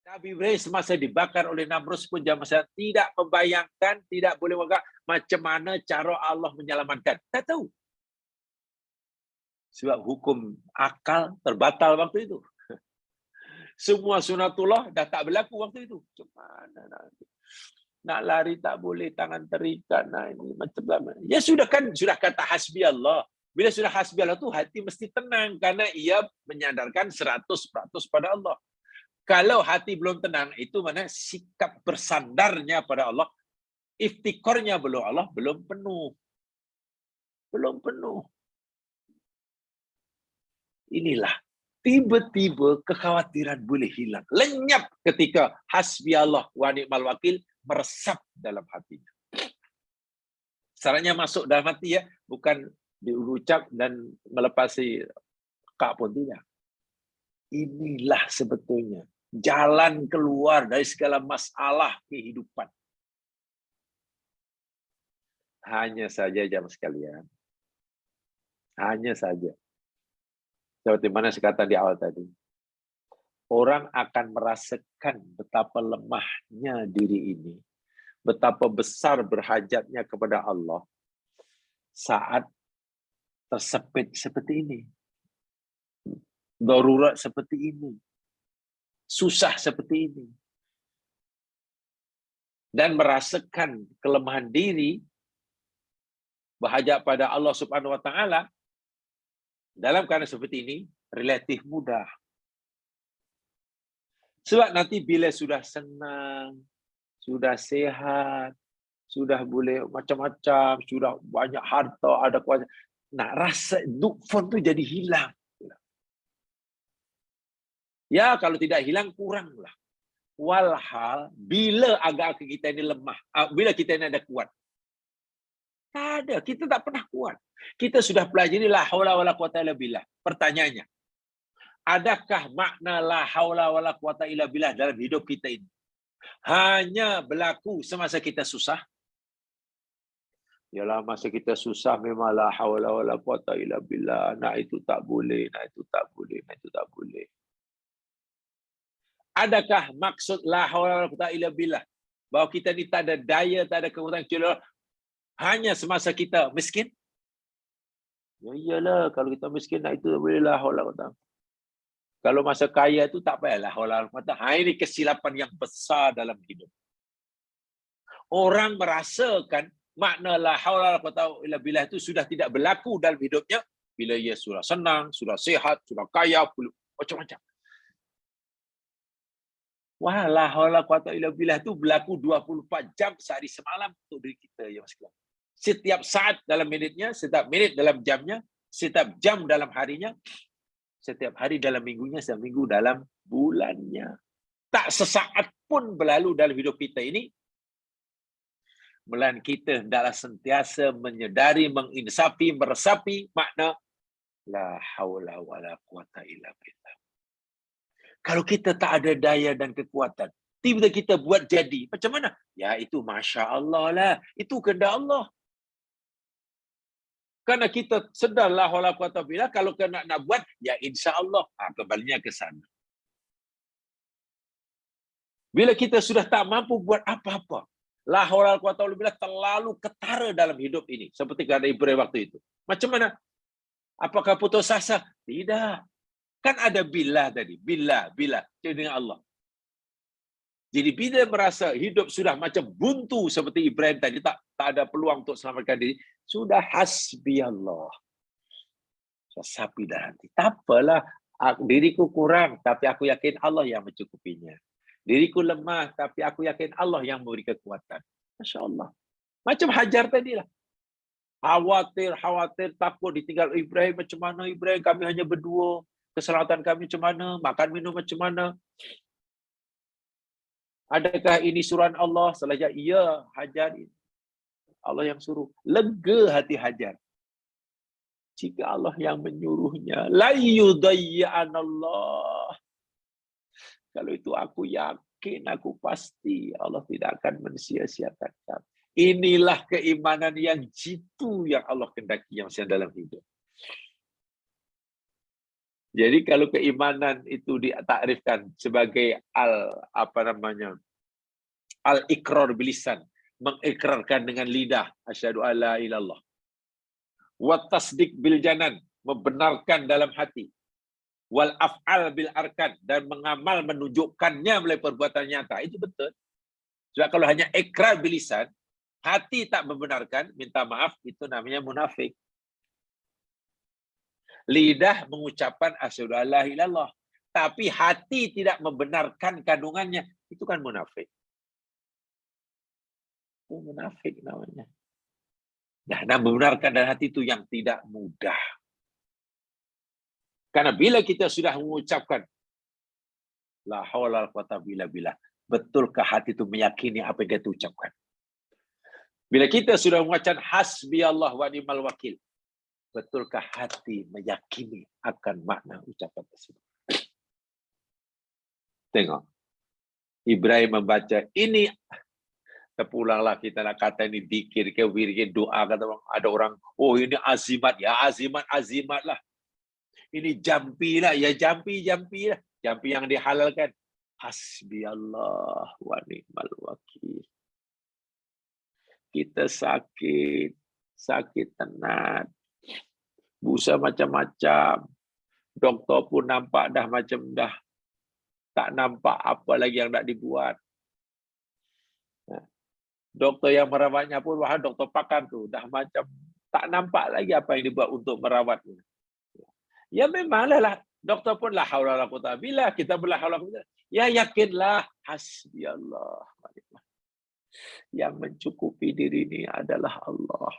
A: Nabi Ibrahim semasa dibakar oleh Namrud pun masa tidak membayangkan, tidak boleh menganggap macam mana cara Allah menyelamatkan. Tak tahu. Sebab hukum akal terbatal waktu itu. Semua sunatullah dah tak berlaku waktu itu. Macam mana nanti? Nak lari tak boleh, tangan terikat. Nah, ini macam mana? Ya sudah kata hasbi Allah. Bila sudah hasbi Allah tu hati mesti tenang karena ia menyandarkan 100% pada Allah. Kalau hati belum tenang, itu mana sikap bersandarnya pada Allah, iftikornya belum Allah belum penuh. Belum penuh. Inilah tiba-tiba kekhawatiran boleh hilang. Lenyap ketika hasbi Allah wa ni'mal wakil meresap dalam hatinya. Syaratnya masuk dalam hati ya, bukan diucap dan melepasi kak pun tidak. Inilah sebetulnya jalan keluar dari segala masalah kehidupan. Hanya saja jamaah sekalian. Hanya saja. Seperti mana saya kata di awal tadi. Orang akan merasakan betapa lemahnya diri ini. Betapa besar berhajatnya kepada Allah saat tersepit seperti ini. Darurat seperti ini. Susah seperti ini. Dan merasakan kelemahan diri berhajat pada Allah Subhanahu Wa Taala, dalam keadaan seperti ini relatif mudah. Sebab nanti bila sudah senang, sudah sehat, sudah boleh macam-macam, sudah banyak harta, ada kuasa, nak rasa dukfon tu jadi hilang. Ya, kalau tidak hilang, kuranglah. Walhal, bila agak kita ini lemah, bila kita ini ada kuat? Tak ada, kita tak pernah kuat. Kita sudah pelajari la haula wala quwata illa billah. Pertanyaannya, adakah makna la haula wala quwata illa billah dalam hidup kita ini hanya berlaku semasa kita susah? Yalah, masa kita susah memang la haula wala quwata illa billah. Nak itu tak boleh, nak itu tak boleh, nak itu tak boleh. Adakah maksud la haula wala quwata illa billah bahawa kita ni tak ada daya, tak ada kekuatan kecuali hanya semasa kita miskin? Ya iyalah, kalau kita miskin nak itu boleh la haula wala quwata. Kalau masa kaya tu tak payahlah haula wala quwata. Ini kesilapan yang besar dalam hidup. Orang merasakan makna la haula wala quwata illa billah itu sudah tidak berlaku dalam hidupnya bila ia sudah senang, sudah sihat, sudah kaya, macam-macam. Wah, la haula quwata illa billah itu berlaku 24 jam sehari semalam untuk diri kita, ya Mas. Setiap saat dalam minitnya, setiap minit dalam jamnya, setiap jam dalam harinya, setiap hari dalam minggunya, setiap minggu dalam bulannya. Tak sesaat pun berlalu dalam hidup kita ini, melainkan kita hendaklah sentiasa menyedari, menginsafi, meresapi makna la haula wala quwata illa billah. Kalau kita tak ada daya dan kekuatan, tiba-tiba kita buat jadi, macam mana? Ya itu Masya Allah lah, itu kehendak Allah. Karena kita sedar la haula quwata billah, kalau kita nak buat, ya insya Allah. Kembalinya ke sana. Bila kita sudah tak mampu buat apa-apa, la haula quwata billah terlalu ketara dalam hidup ini, seperti kata Ibrahim waktu itu. Macam mana? Apakah putus asa? Tidak. Kan ada billah tadi. Billah. Dengan Allah. Jadi bila merasa hidup sudah macam buntu seperti Ibrahim tadi, tak ada peluang untuk selamatkan diri, sudah hasbi Allah. Sapi dah nanti. Tak apalah, diriku kurang, tapi aku yakin Allah yang mencukupinya. Diriku lemah, tapi aku yakin Allah yang memberi kekuatan. Masya Allah. Macam Hajar tadi lah. Khawatir, takut ditinggal Ibrahim. Macam mana Ibrahim, kami hanya berdua. Keselamatan kami macam mana? Makan minum macam mana? Adakah ini suruhan Allah? Selajak, iya, Hajar. Allah yang suruh. Lega hati Hajar. Jika Allah yang menyuruhnya. La yudayyi'anallah. Kalau itu aku yakin, aku pasti Allah tidak akan mensia-siakan kami. Inilah keimanan yang jitu yang Allah kendaki yang sedang dalam hidup. Jadi kalau keimanan itu ditakrifkan sebagai al-iqrar bilisan, mengikrarkan dengan lidah, asyhadu alla ilallah. Wa tasdiq bil janan, membenarkan dalam hati. Wal af'al bil arkan, dan mengamal menunjukkannya melalui perbuatan nyata. Itu betul. Sebab kalau hanya ikrar bilisan, hati tak membenarkan, minta maaf, itu namanya munafik. Lidah mengucapkan asyhadu alla ilallah, tapi hati tidak membenarkan kandungannya, itu kan munafik. Itu munafik namanya. Nah, membenarkan dalam hati itu yang tidak mudah. Karena bila kita sudah mengucapkan la haula wala quwata illa billah, betulkah hati itu meyakini apa yang dia ucapkan? Bila kita sudah mengucapkan hasbi Allah wa ni'mal wakil, betulkah hati meyakini akan makna ucapan tersebut? Tengok. Ibrahim membaca ini, terpulanglah kita nak kata ini zikir ke wirid doa, kata orang, ada orang, oh ini azimat, ya azimat lah. Ini jampi lah, ya jampi lah. Jampi yang dihalalkan. Hasbi Allah wa ni'mal wakil. Kita sakit tenat. Busa macam-macam. Doktor pun nampak dah macam dah tak nampak apa lagi yang nak dibuat. Doktor yang merawatnya pun, wah doktor pakar tu dah macam Tak nampak lagi apa yang dibuat untuk merawatnya. Ya memanglah lah. Doktor pun la haula wala quwwata billah. Kita berla haula wala quwwata. Ya yakinlah. Hasbi Allah. Yang mencukupi diri ini adalah Allah.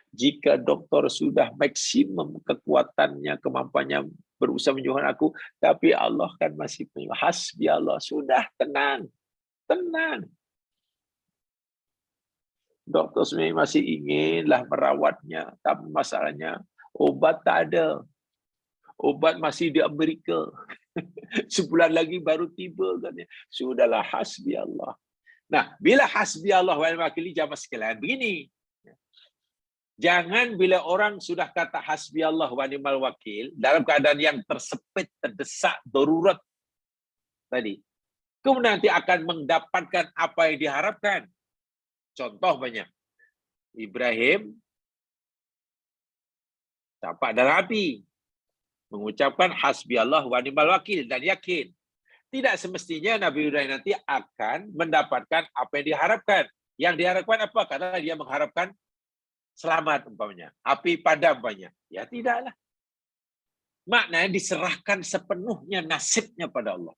A: Jika doktor sudah maksimum kekuatannya, kemampuannya berusaha menyembuhkan aku, tapi Allah kan masih punya. Hasbi Allah. Sudah, tenang. Tenang. Dokter sebenarnya masih inginlah merawatnya. Tapi masalahnya, obat tak ada. Obat masih di Amerika. Sebulan lagi baru tiba. Katanya. Sudahlah, hasbi Allah. Nah, bila hasbi Allah wa ni'mal wakil, jamaah sekalian, begini. Jangan bila orang sudah kata hasbi Allah wa ni'mal wakil, dalam keadaan yang tersepit, terdesak, darurat tadi, kemudian nanti akan mendapatkan apa yang diharapkan. Contoh banyak. Ibrahim campak dalam api, mengucapkan hasbi Allah wa ni'mal wakil dan yakin. Tidak semestinya Nabi Ibrahim nanti akan mendapatkan apa yang diharapkan. Yang diharapkan apa? Karena dia mengharapkan selamat umpamanya, api padam banyak. Ya tidaklah. Maknanya diserahkan sepenuhnya nasibnya pada Allah.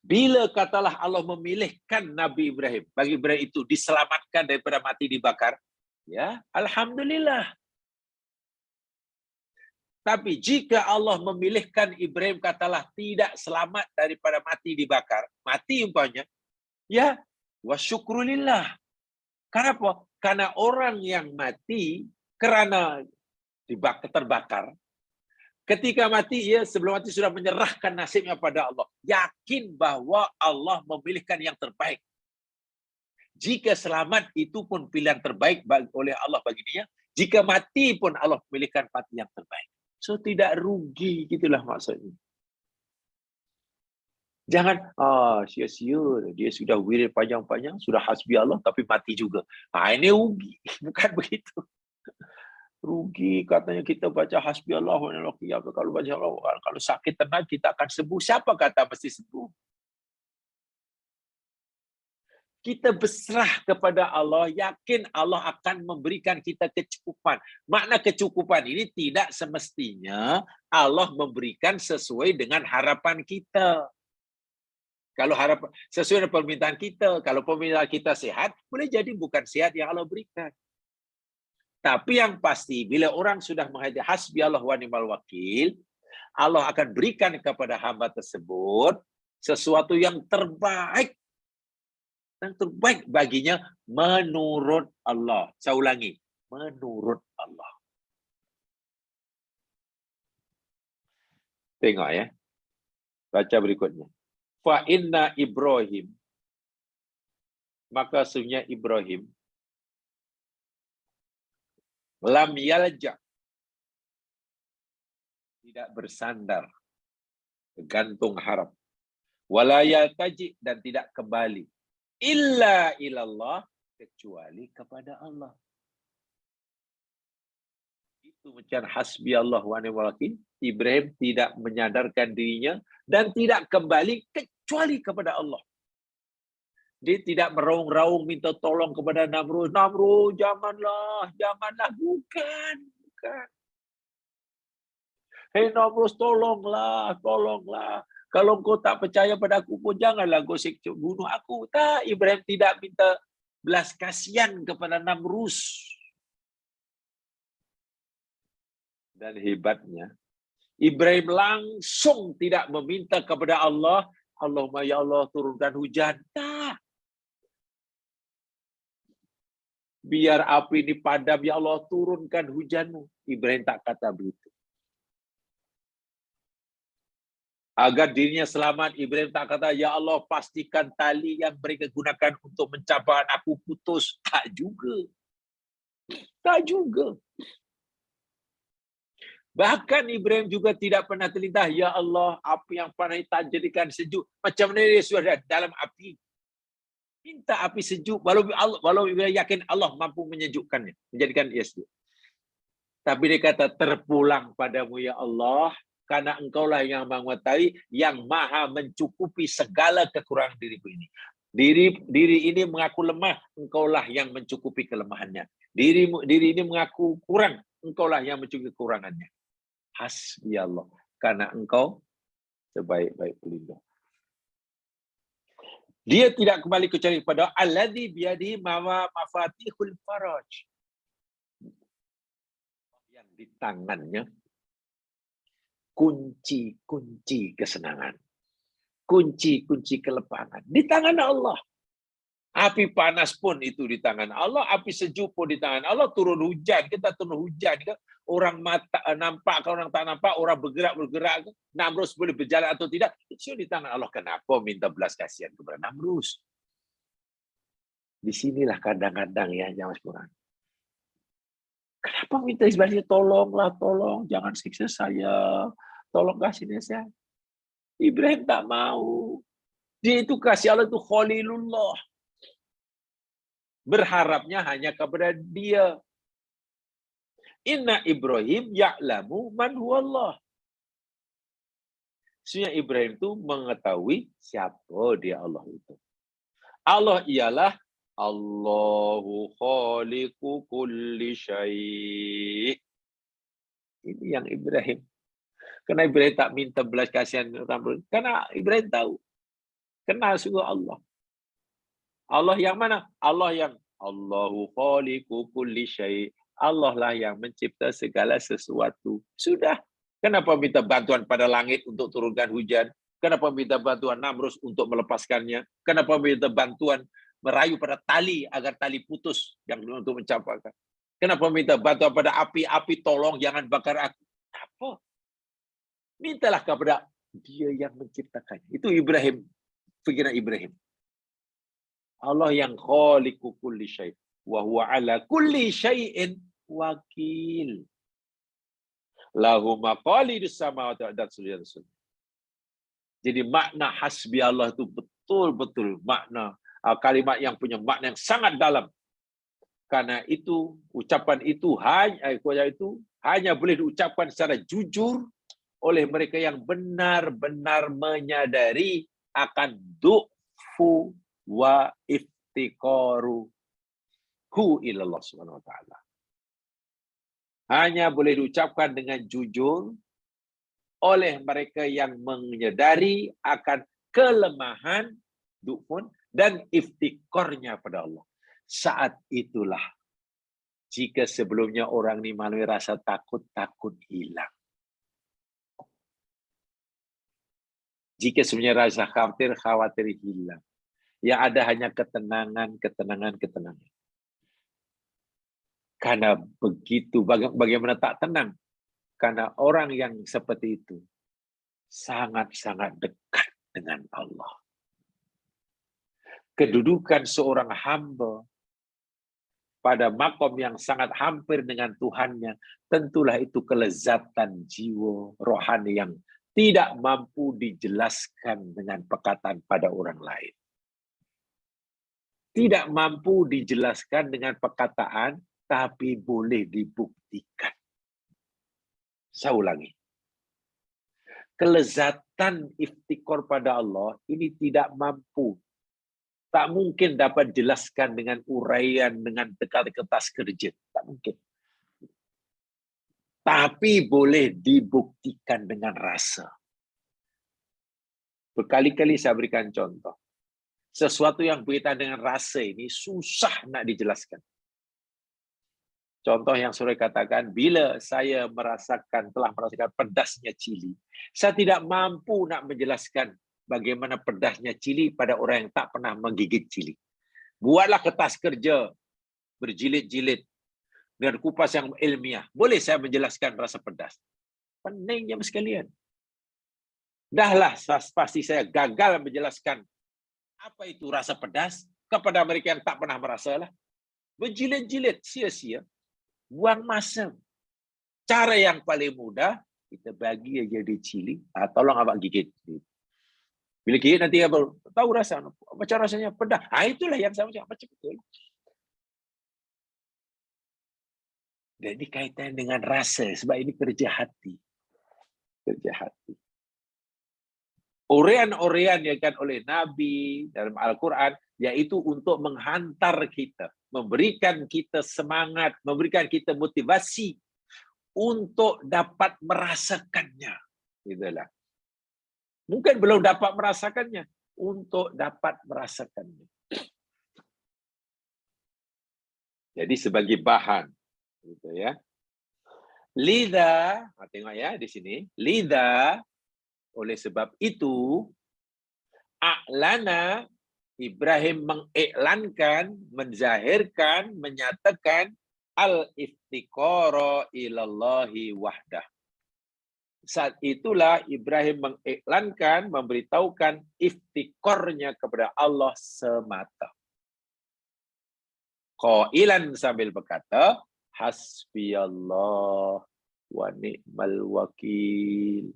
A: Bila katalah Allah memilihkan Nabi Ibrahim, bagi Ibrahim itu diselamatkan daripada mati dibakar, ya alhamdulillah. Tapi jika Allah memilihkan Ibrahim katalah tidak selamat daripada mati dibakar, mati umpamanya, ya wasyukrulillah. Kenapa? Karena orang yang mati kerana terbakar, ketika mati, ia sebelum mati sudah menyerahkan nasibnya pada Allah. Yakin bahwa Allah memilihkan yang terbaik. Jika selamat, itu pun pilihan terbaik oleh Allah bagi dia. Jika mati pun Allah memilihkan mati yang terbaik. So, tidak rugi, gitulah maksudnya. Jangan, sia-sia. Dia sudah wirid panjang-panjang, sudah hasbi Allah, tapi mati juga. Ini rugi. Bukan begitu. Rugi katanya kita baca hasbi Allah wa ni'mal wakil. Kalau baca Allah, kalau sakit tenang kita akan sembuh. Siapa kata mesti sembuh? Kita berserah kepada Allah, yakin Allah akan memberikan kita kecukupan. Makna kecukupan ini tidak semestinya Allah memberikan sesuai dengan harapan kita. Kalau harapan sesuai dengan permintaan kita, kalau permintaan kita sehat, boleh jadi bukan sehat yang Allah berikan. Tapi yang pasti, bila orang sudah menghadiri hasbi Allah wa ni'mal wakil, Allah akan berikan kepada hamba tersebut sesuatu yang terbaik. Yang terbaik baginya menurut Allah. Saya ulangi, menurut Allah. Tengok ya. Baca berikutnya. Fa inna Ibrahim, maka sesungguhnya Ibrahim lam yalja, tidak bersandar, bergantung harap, wala yaltaji, dan tidak kembali, illa ilallah, kecuali kepada Allah. Itu macam hasbi Allah wa ni'mal wakil. Ibrahim tidak menyadarkan dirinya dan tidak kembali kecuali kepada Allah. Dia tidak meraung-raung minta tolong kepada Namrud. Namrud, janganlah, janganlah. Bukan. Hei Namrud, tolonglah, tolonglah. Kalau kau tak percaya pada aku pun, janganlah kau bunuh aku. Tak, Ibrahim tidak minta belas kasihan kepada Namrud. Dan hebatnya, Ibrahim langsung tidak meminta kepada Allah, Allahumma ya Allah turunkan hujan. Tak. Biar api ini padam, ya Allah turunkan hujanmu. Ibrahim tak kata begitu. Agar dirinya selamat, Ibrahim tak kata, ya Allah pastikan tali yang mereka gunakan untuk mencapai aku putus. Tak juga. Tak juga. Bahkan Ibrahim juga tidak pernah terlintas, ya Allah, api yang panas tak jadikan sejuk. Macam mana dia sudah dalam api. Minta api sejuk, walau Ibrahim yakin Allah mampu menyejukkannya, menjadikan ia sejuk. Tapi dia kata, terpulang padamu ya Allah, karena engkaulah yang mengetahui, yang maha mencukupi segala kekurangan diriku ini. Diri ini mengaku lemah, engkaulah yang mencukupi kelemahannya. Diri ini mengaku kurang, engkaulah yang mencukupi kekurangannya. Hasbi Allah, karena engkau sebaik-baik pelindung. Dia tidak kembali kecuali kepada alladzi biyadihi mafatihul faraj. Yang di tangannya kunci-kunci kesenangan. Kunci-kunci kelapangan. Di tangan Allah. Api panas pun itu di tangan Allah, api sejuk pun di tangan Allah, turun hujan, kita turun hujan, orang mata nampak, kalau orang tak nampak, orang bergerak, Namrus boleh berjalan atau tidak, itu di tangan Allah. Kenapa minta belas kasihan kepada Namrus? Di sinilah kadang-kadang ya, jangan kurang. Kenapa minta sebenarnya tolonglah, tolong, jangan siksa saya, tolong kasih nasihat. Ibrahim tak mau. Dia itu kasih Allah itu Khalilullah. Berharapnya hanya kepada dia. Inna Ibrahim ya'lamu man huwallah. Sesungguhnya Ibrahim itu mengetahui siapa dia Allah itu. Allah ialah Allahu khaliqu kulli syai'. Ini yang Ibrahim. Karena Ibrahim tak minta belas kasihan orang. Karena Ibrahim tahu. Kenal sungguh Allah. Allah yang mana? Allah yang Allahu khaliqu kulli syai'. Allah lah yang mencipta segala sesuatu. Sudah. Kenapa minta bantuan pada langit untuk turunkan hujan? Kenapa minta bantuan Namrus untuk melepaskannya? Kenapa minta bantuan merayu pada tali agar tali putus yang untuk mencampakkan? Kenapa minta bantuan pada api tolong jangan bakar aku? Apa? Mintalah kepada dia yang menciptakannya. Itu Ibrahim, pikiran Ibrahim. Allah yang khaliqu kulli syai' wa huwa ala kulli syai'in wakil. Lahu maqalidus samawati wal ardi. Jadi makna hasbi Allah itu betul-betul makna kalimat yang punya makna yang sangat dalam. Karena itu ucapan itu hanya boleh diucapkan secara jujur oleh mereka yang benar-benar menyadari akan du'fu wa iftiqaru ilallah subhanahu wa ta'ala. Hanya boleh diucapkan dengan jujur oleh mereka yang menyadari akan kelemahan du'fun dan iftiqarnya pada Allah. Saat itulah jika sebelumnya orang ini melalui rasa takut hilang. Jika sebenarnya rasa khawatir hilang. Yang ada hanya ketenangan. Karena begitu, bagaimana tak tenang? Karena orang yang seperti itu sangat-sangat dekat dengan Allah. Kedudukan seorang hamba pada makom yang sangat hampir dengan Tuhannya, tentulah itu kelezatan jiwa rohani yang tidak mampu dijelaskan dengan perkataan pada orang lain. Tidak mampu dijelaskan dengan perkataan, tapi boleh dibuktikan. Saya ulangi. Kelezatan iftikor pada Allah ini tidak mampu. Tak mungkin dapat jelaskan dengan uraian, dengan kertas kerja. Tak mungkin. Tapi boleh dibuktikan dengan rasa. Berkali-kali saya berikan contoh. Sesuatu yang berkaitan dengan rasa ini susah nak dijelaskan. Contoh yang saya katakan, bila saya telah merasakan pedasnya cili, saya tidak mampu nak menjelaskan bagaimana pedasnya cili pada orang yang tak pernah menggigit cili. Buatlah kertas kerja berjilid-jilid dengan kupas yang ilmiah. Boleh saya menjelaskan rasa pedas? Peningnya sekalian. Dahlah pasti saya gagal menjelaskan apa itu rasa pedas kepada mereka yang tak pernah merasalah. Berjilid-jilid, sia-sia. Buang masa. Cara yang paling mudah, kita bagi aja di cili, tolong abang gigit. Bila gigit nanti abang tahu rasa, macam rasanya pedas. Itulah yang saya macam betul. Dan ini kaitan dengan rasa, sebab ini kerja hati. Kerja hati. Orean-orean yang kan oleh Nabi dalam Al-Quran, yaitu untuk menghantar kita, memberikan kita semangat, memberikan kita motivasi untuk dapat merasakannya. Itulah. Mungkin belum dapat merasakannya, untuk dapat merasakannya. Jadi sebagai bahan, gitu ya. Lida, tengok ya di sini. Lida, oleh sebab itu, a'lana, Ibrahim mengiklankan, menzahirkan, menyatakan al-iftiqara ilallahi wahdah. Saat itulah Ibrahim mengiklankan, memberitahukan iftiqarnya kepada Allah semata. Qailan sambil berkata, hasbiyallah wa ni'mal wakil.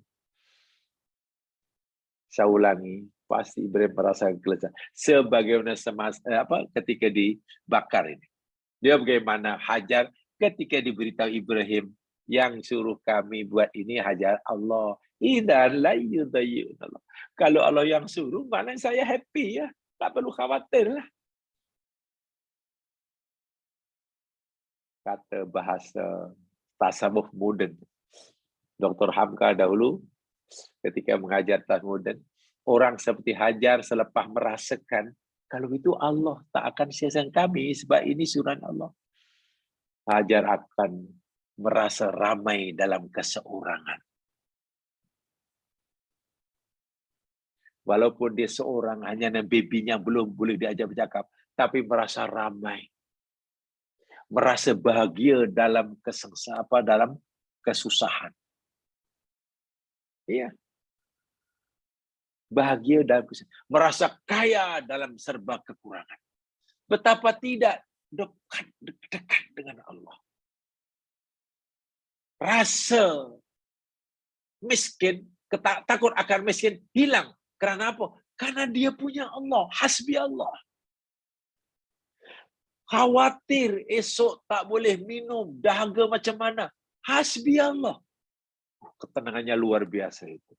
A: Saya ulangi, pasti Ibrahim merasakan kelezatan. Sebagaimana ketika dibakar ini. Dia bagaimana Hajar ketika diberitahu Ibrahim, yang suruh kami buat ini Hajar Allah. Idan la yudayyunallah. Kalau Allah yang suruh, mana saya happy ya. Tak perlu khawatir lah. Kata bahasa tasawuf moden. Dr. Hamka dahulu ketika mengajar tasawuf moden, orang seperti Hajar selepas merasakan, kalau itu Allah tak akan sia-siakan kami sebab ini surat Allah. Hajar akan merasa ramai dalam keseorangan. Walaupun dia seorang, hanya babynya belum boleh diajak bercakap, tapi merasa ramai. Merasa bahagia dalam dalam kesusahan. Iya. Bahagia dalam kesusahan. Merasa kaya dalam serba kekurangan. Betapa tidak dekat dengan Allah. Rasa miskin, takut akan miskin hilang. Karena apa? Karena dia punya Allah. Hasbi Allah. Khawatir esok tak boleh minum, dahaga macam mana. Hasbi Allah. Ketenangannya luar biasa itu.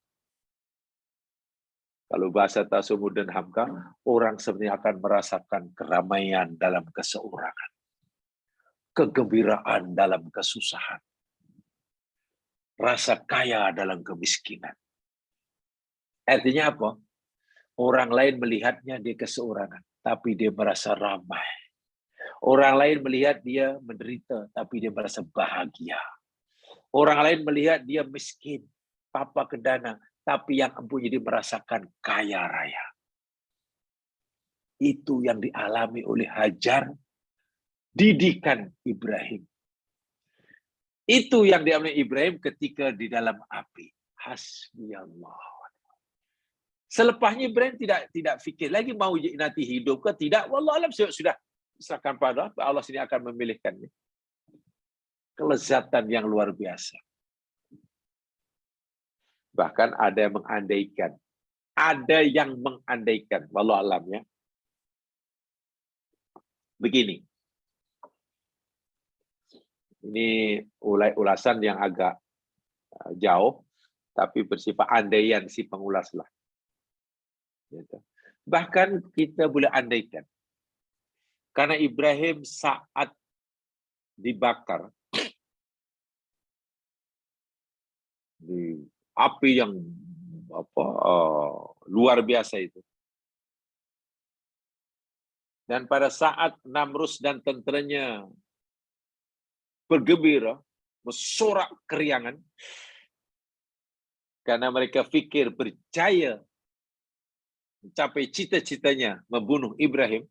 A: Kalau bahasa tasawuf dan Hamka, orang sebenarnya akan merasakan keramaian dalam keseorangan. Kegembiraan dalam kesusahan. Rasa kaya dalam kemiskinan. Artinya apa? Orang lain melihatnya dia keseorangan, tapi dia merasa ramai. Orang lain melihat dia menderita, tapi dia merasa bahagia. Orang lain melihat dia miskin, papa kedana, tapi yang empunya dia merasakan kaya raya. Itu yang dialami oleh Hajar, didikan Ibrahim. Itu yang dialami Ibrahim ketika di dalam api. Hasbiyallah. Selepasnya Ibrahim tidak fikir lagi mau nanti hidup ke tidak. Wallah alam, sudah serahkan pada Allah sini akan memilihkannya. Kelezatan yang luar biasa. Bahkan ada yang mengandaikan. Ada yang mengandaikan. Wallah alam ya. Begini. Ini ulasan yang agak jauh, tapi bersifat andaian si pengulas lah. Bahkan kita boleh andaikan. Karena Ibrahim saat dibakar, di api yang luar biasa itu. Dan pada saat Namrus dan tenteranya bergembira, bersorak keriangan, karena mereka fikir berjaya mencapai cita-citanya membunuh Ibrahim.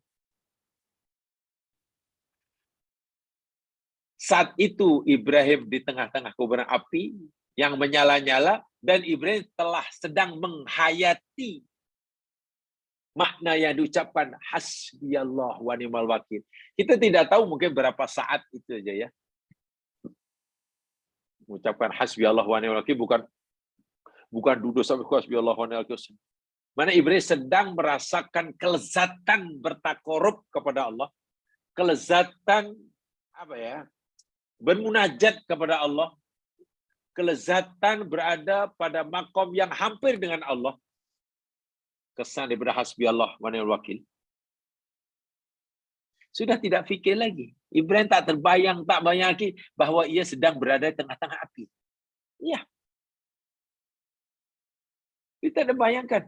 A: Saat itu Ibrahim di tengah-tengah kobaran api yang menyala-nyala, dan Ibrahim telah sedang menghayati makna yang diucapkan hasbiyallah wa ni'mal wakil. Kita tidak tahu mungkin berapa saat itu aja ya. Mengucapkan hasbiyallah wa ni'mal wakil bukan duduk sampai hasbiyallah wa ni'mal wakil. Mana Ibrahim sedang merasakan kelezatan bertakorup kepada Allah, kelezatan bermunajat kepada Allah, kelezatan berada pada makom yang hampir dengan Allah. kesan daripada hasbi Allah wa ni'mal wakil. Sudah tidak fikir lagi. Ibrahim tak terbayang, tak bayang lagi bahawa ia sedang berada di tengah-tengah api. Ya. Kita ada bayangkan.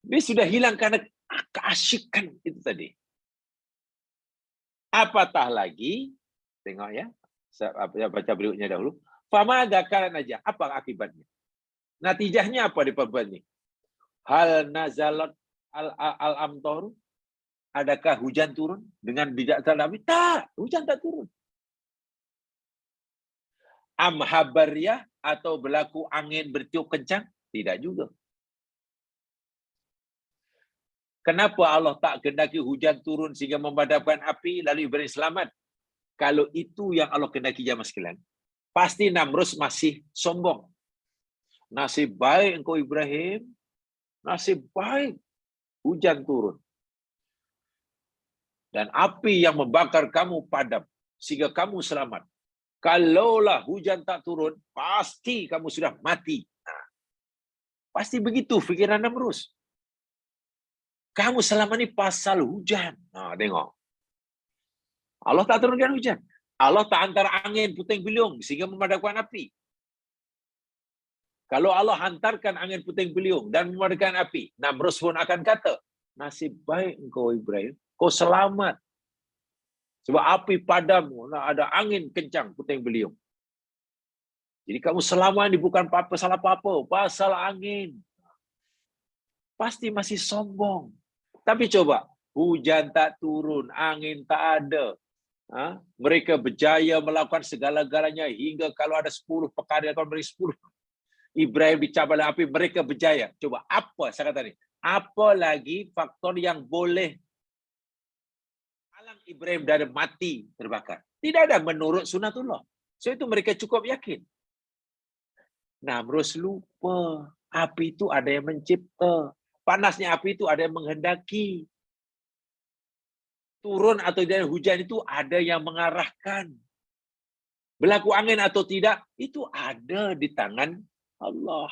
A: Dia sudah hilang karena keasyikan itu tadi. Apatah lagi, tengok ya, saya baca berikutnya dahulu. Fama dakaran aja, apa akibatnya? Natijahnya apa di perbuatan ini? Hal nazalat al-amtor, adakah hujan turun dengan bijaksana Nabi? Tak, hujan tak turun. Amhabariyah atau berlaku angin bertiup kencang? Tidak juga. Kenapa Allah tak kehendaki hujan turun sehingga memadamkan api lalu Ibrahim selamat? Kalau itu yang Allah kehendaki jamaah sekalian, pasti Namrus masih sombong. Nasib baik engkau Ibrahim, nasib baik hujan turun. Dan api yang membakar kamu padam sehingga kamu selamat. Kalaulah hujan tak turun, pasti kamu sudah mati. Nah, pasti begitu fikiran Namrus. Kamu selama ini pasal hujan. Nah, tengok. Allah tak turunkan hujan. Allah tak hantar angin puting beliung sehingga memadamkan api. Kalau Allah hantarkan angin puting beliung dan memadamkan api, Namrus pun akan kata, nasib baik engkau Ibrahim, kau selamat. Sebab api padam, ada angin kencang puting beliung. Jadi kamu selamat ini bukan pasal apa-apa, pasal angin. Pasti masih sombong. Tapi coba, hujan tak turun, angin tak ada. Mereka berjaya melakukan segala-galanya hingga kalau ada 10 perkara akan beri 10. Ibrahim dicabar oleh api, mereka berjaya. Coba apa saya kata ni? Apa lagi faktor yang boleh halang Ibrahim dari mati terbakar? Tidak ada menurut sunatullah. So itu mereka cukup yakin. Namrus lupa. Api itu ada yang mencipta. Panasnya api itu ada yang menghendaki. Turun atau tidak hujan itu ada yang mengarahkan. Berlaku angin atau tidak, itu ada di tangan Allah.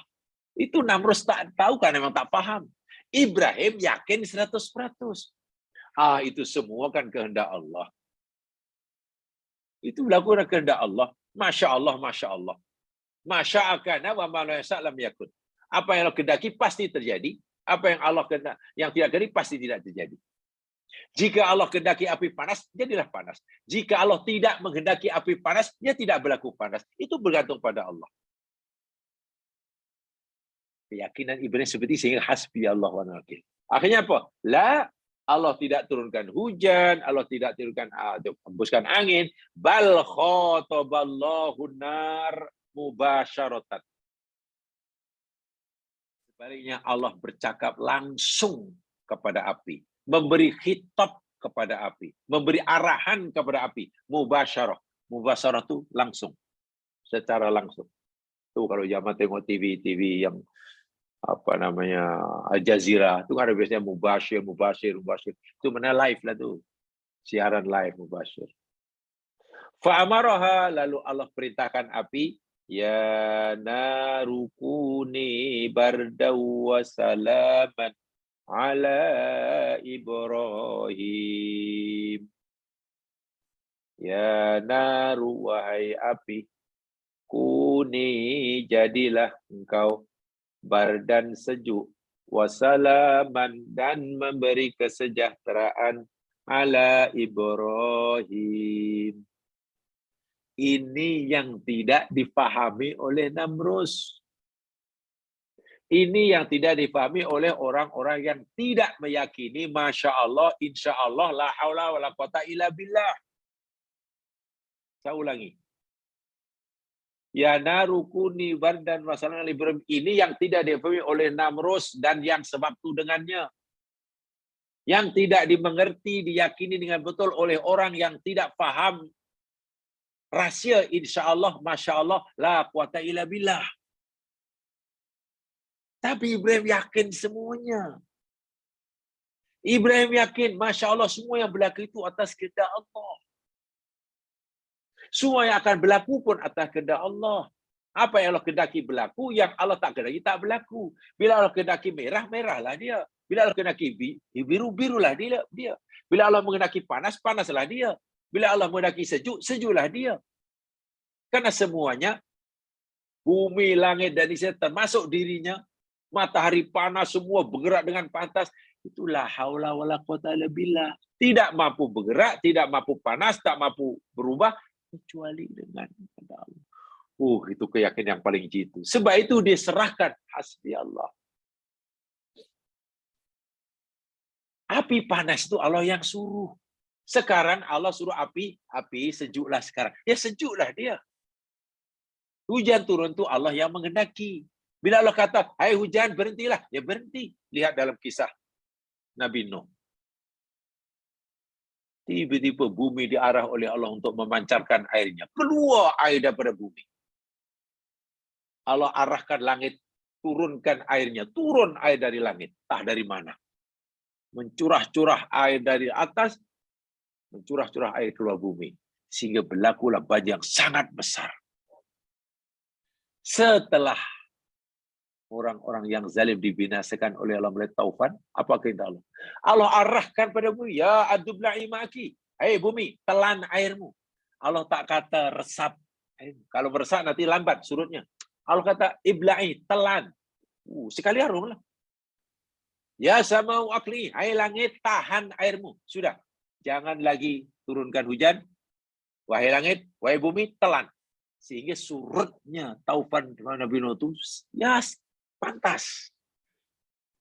A: Itu Namrus tak tahu kan, memang tak paham. Ibrahim yakin 100%. Itu semua kan kehendak Allah. Itu berlaku dengan kehendak Allah. Masya Allah, Masya Allah. Masya akana wa ma la yasa'lam yakun. Apa yang Allah kehendaki pasti terjadi. Apa yang Allah kehendaki yang tidak kehendaki pasti tidak terjadi. Jika Allah kehendaki api panas, jadilah panas. Jika Allah tidak menghendaki api panas, dia tidak berlaku panas. Itu bergantung pada Allah. Keyakinan Ibrahim seperti sehingga hasbi Allah wa ni'mal wakil. Akhirnya apa? La, Allah tidak turunkan hujan, Allah tidak turunkan hembuskan angin, bal khataballahu nar mubasyaratan. Sebaliknya Allah bercakap langsung kepada api, memberi khitab kepada api, memberi arahan kepada api, mubasyarah. Mubasyarah itu langsung, secara langsung. Tuh kalau zaman tengok TV yang apa namanya Al Jazeera, itu kan ada biasanya mubasyir. Itu mana live lah tu, siaran live mubasyir. Fa'amaraha, lalu Allah perintahkan api, ya narukuni bardaw wa salaman ala Ibrahim. Ya naru, wahai api, kuni, jadilah engkau bardan sejuk, wasalaman, dan memberi kesejahteraan ala Ibrahim. Ini yang tidak difahami oleh Namrus. Ini yang tidak difahami oleh orang-orang yang tidak meyakini Masya Allah, Insya Allah, la haula wa la quwata illa billah. Saya ulangi. Ya narukuni bardan wasalan Ibrahim. Ini yang tidak difahami oleh Namrus dan yang sebab itu dengannya. Yang tidak dimengerti, diyakini dengan betul oleh orang yang tidak faham rahsia insya Allah, Masya Allah, la quwata illa billah. Tapi Ibrahim yakin semuanya. Ibrahim yakin, Masya Allah, semua yang berlaku itu atas kehendak Allah. Semua yang akan berlaku pun atas kehendak Allah. Apa yang Allah kehendaki berlaku, yang Allah tak kehendaki tak berlaku. Bila Allah kehendaki merah, merahlah dia. Bila Allah kehendaki biru, birulah dia. Bila Allah menghendaki panas, panaslah dia. Bila Allah menghendaki sejuk, sejuklah dia. Karena semuanya, bumi, langit, dan isi termasuk dirinya, matahari panas, semua bergerak dengan pantas. Itulah haula wala quwata illa billah. Tidak mampu bergerak, tidak mampu panas, tak mampu berubah, kecuali dengan Allah. Itu keyakinan yang paling jitu. Sebab itu dia serahkan hasbi Allah. Api panas itu Allah yang suruh. Sekarang Allah suruh api sejuklah sekarang. Ya sejuklah dia. Hujan turun itu Allah yang menghendaki. Bila Allah kata, hai hujan berhentilah, ya berhenti. Lihat dalam kisah Nabi Nuh. Tiba-tiba bumi diarah oleh Allah untuk memancarkan airnya. Keluar air daripada bumi. Allah arahkan langit, turunkan airnya. Turun air dari langit. Entah dari mana. Mencurah-curah air dari atas, mencurah-curah air keluar bumi. Sehingga berlakulah banjir yang sangat besar. Setelah orang-orang yang zalim dibinasakan oleh Allah melalui taufan, apa kehendak Allah? Allah arahkan pada bumi, ya adubla'i ma'aki. Hai bumi, telan airmu. Allah tak kata resap. Kalau meresap nanti lambat surutnya. Allah kata ibla'i, telan. Sekali harum lah. Ya sama'u aqli, hai langit tahan airmu. Sudah. Jangan lagi turunkan hujan. Wahai langit, wahai bumi, telan. Sehingga surutnya taufan Nabi Nuh itu ya pantas.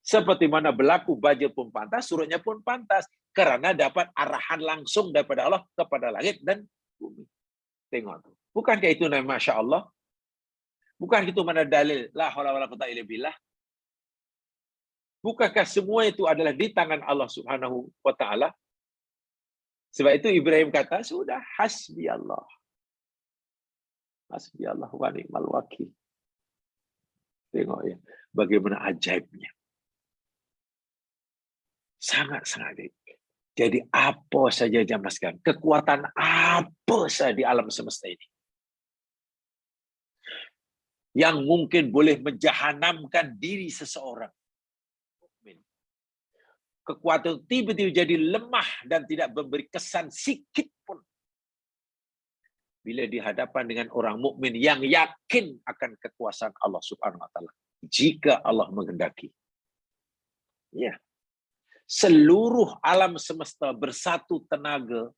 A: Seperti mana berlaku banjir pun pantas, surutnya pun pantas. Karena dapat arahan langsung daripada Allah kepada langit dan bumi. Tengok tu. Bukankah itu nama Masya Allah? Bukankah itu mana dalil la haula wala quwwata illa billah? Bukankah semua itu adalah di tangan Allah Subhanahu wa taala? Sebab itu Ibrahim kata, sudah hasbi Allah. Hasbi Allah wa ni'mal wakil. Tengok ya, bagaimana ajaibnya. Sangat-sangat ajaib. Jadi apa saja jamaah sekalian, kekuatan apa saja di alam semesta ini yang mungkin boleh menjahanamkan diri seseorang. Kekuatan tiba-tiba jadi lemah dan tidak memberi kesan sikit pun. Bila dihadapan dengan orang mukmin yang yakin akan kekuasaan Allah Subhanahu wa taala. Jika Allah menghendaki. Ya. Seluruh alam semesta bersatu tenaga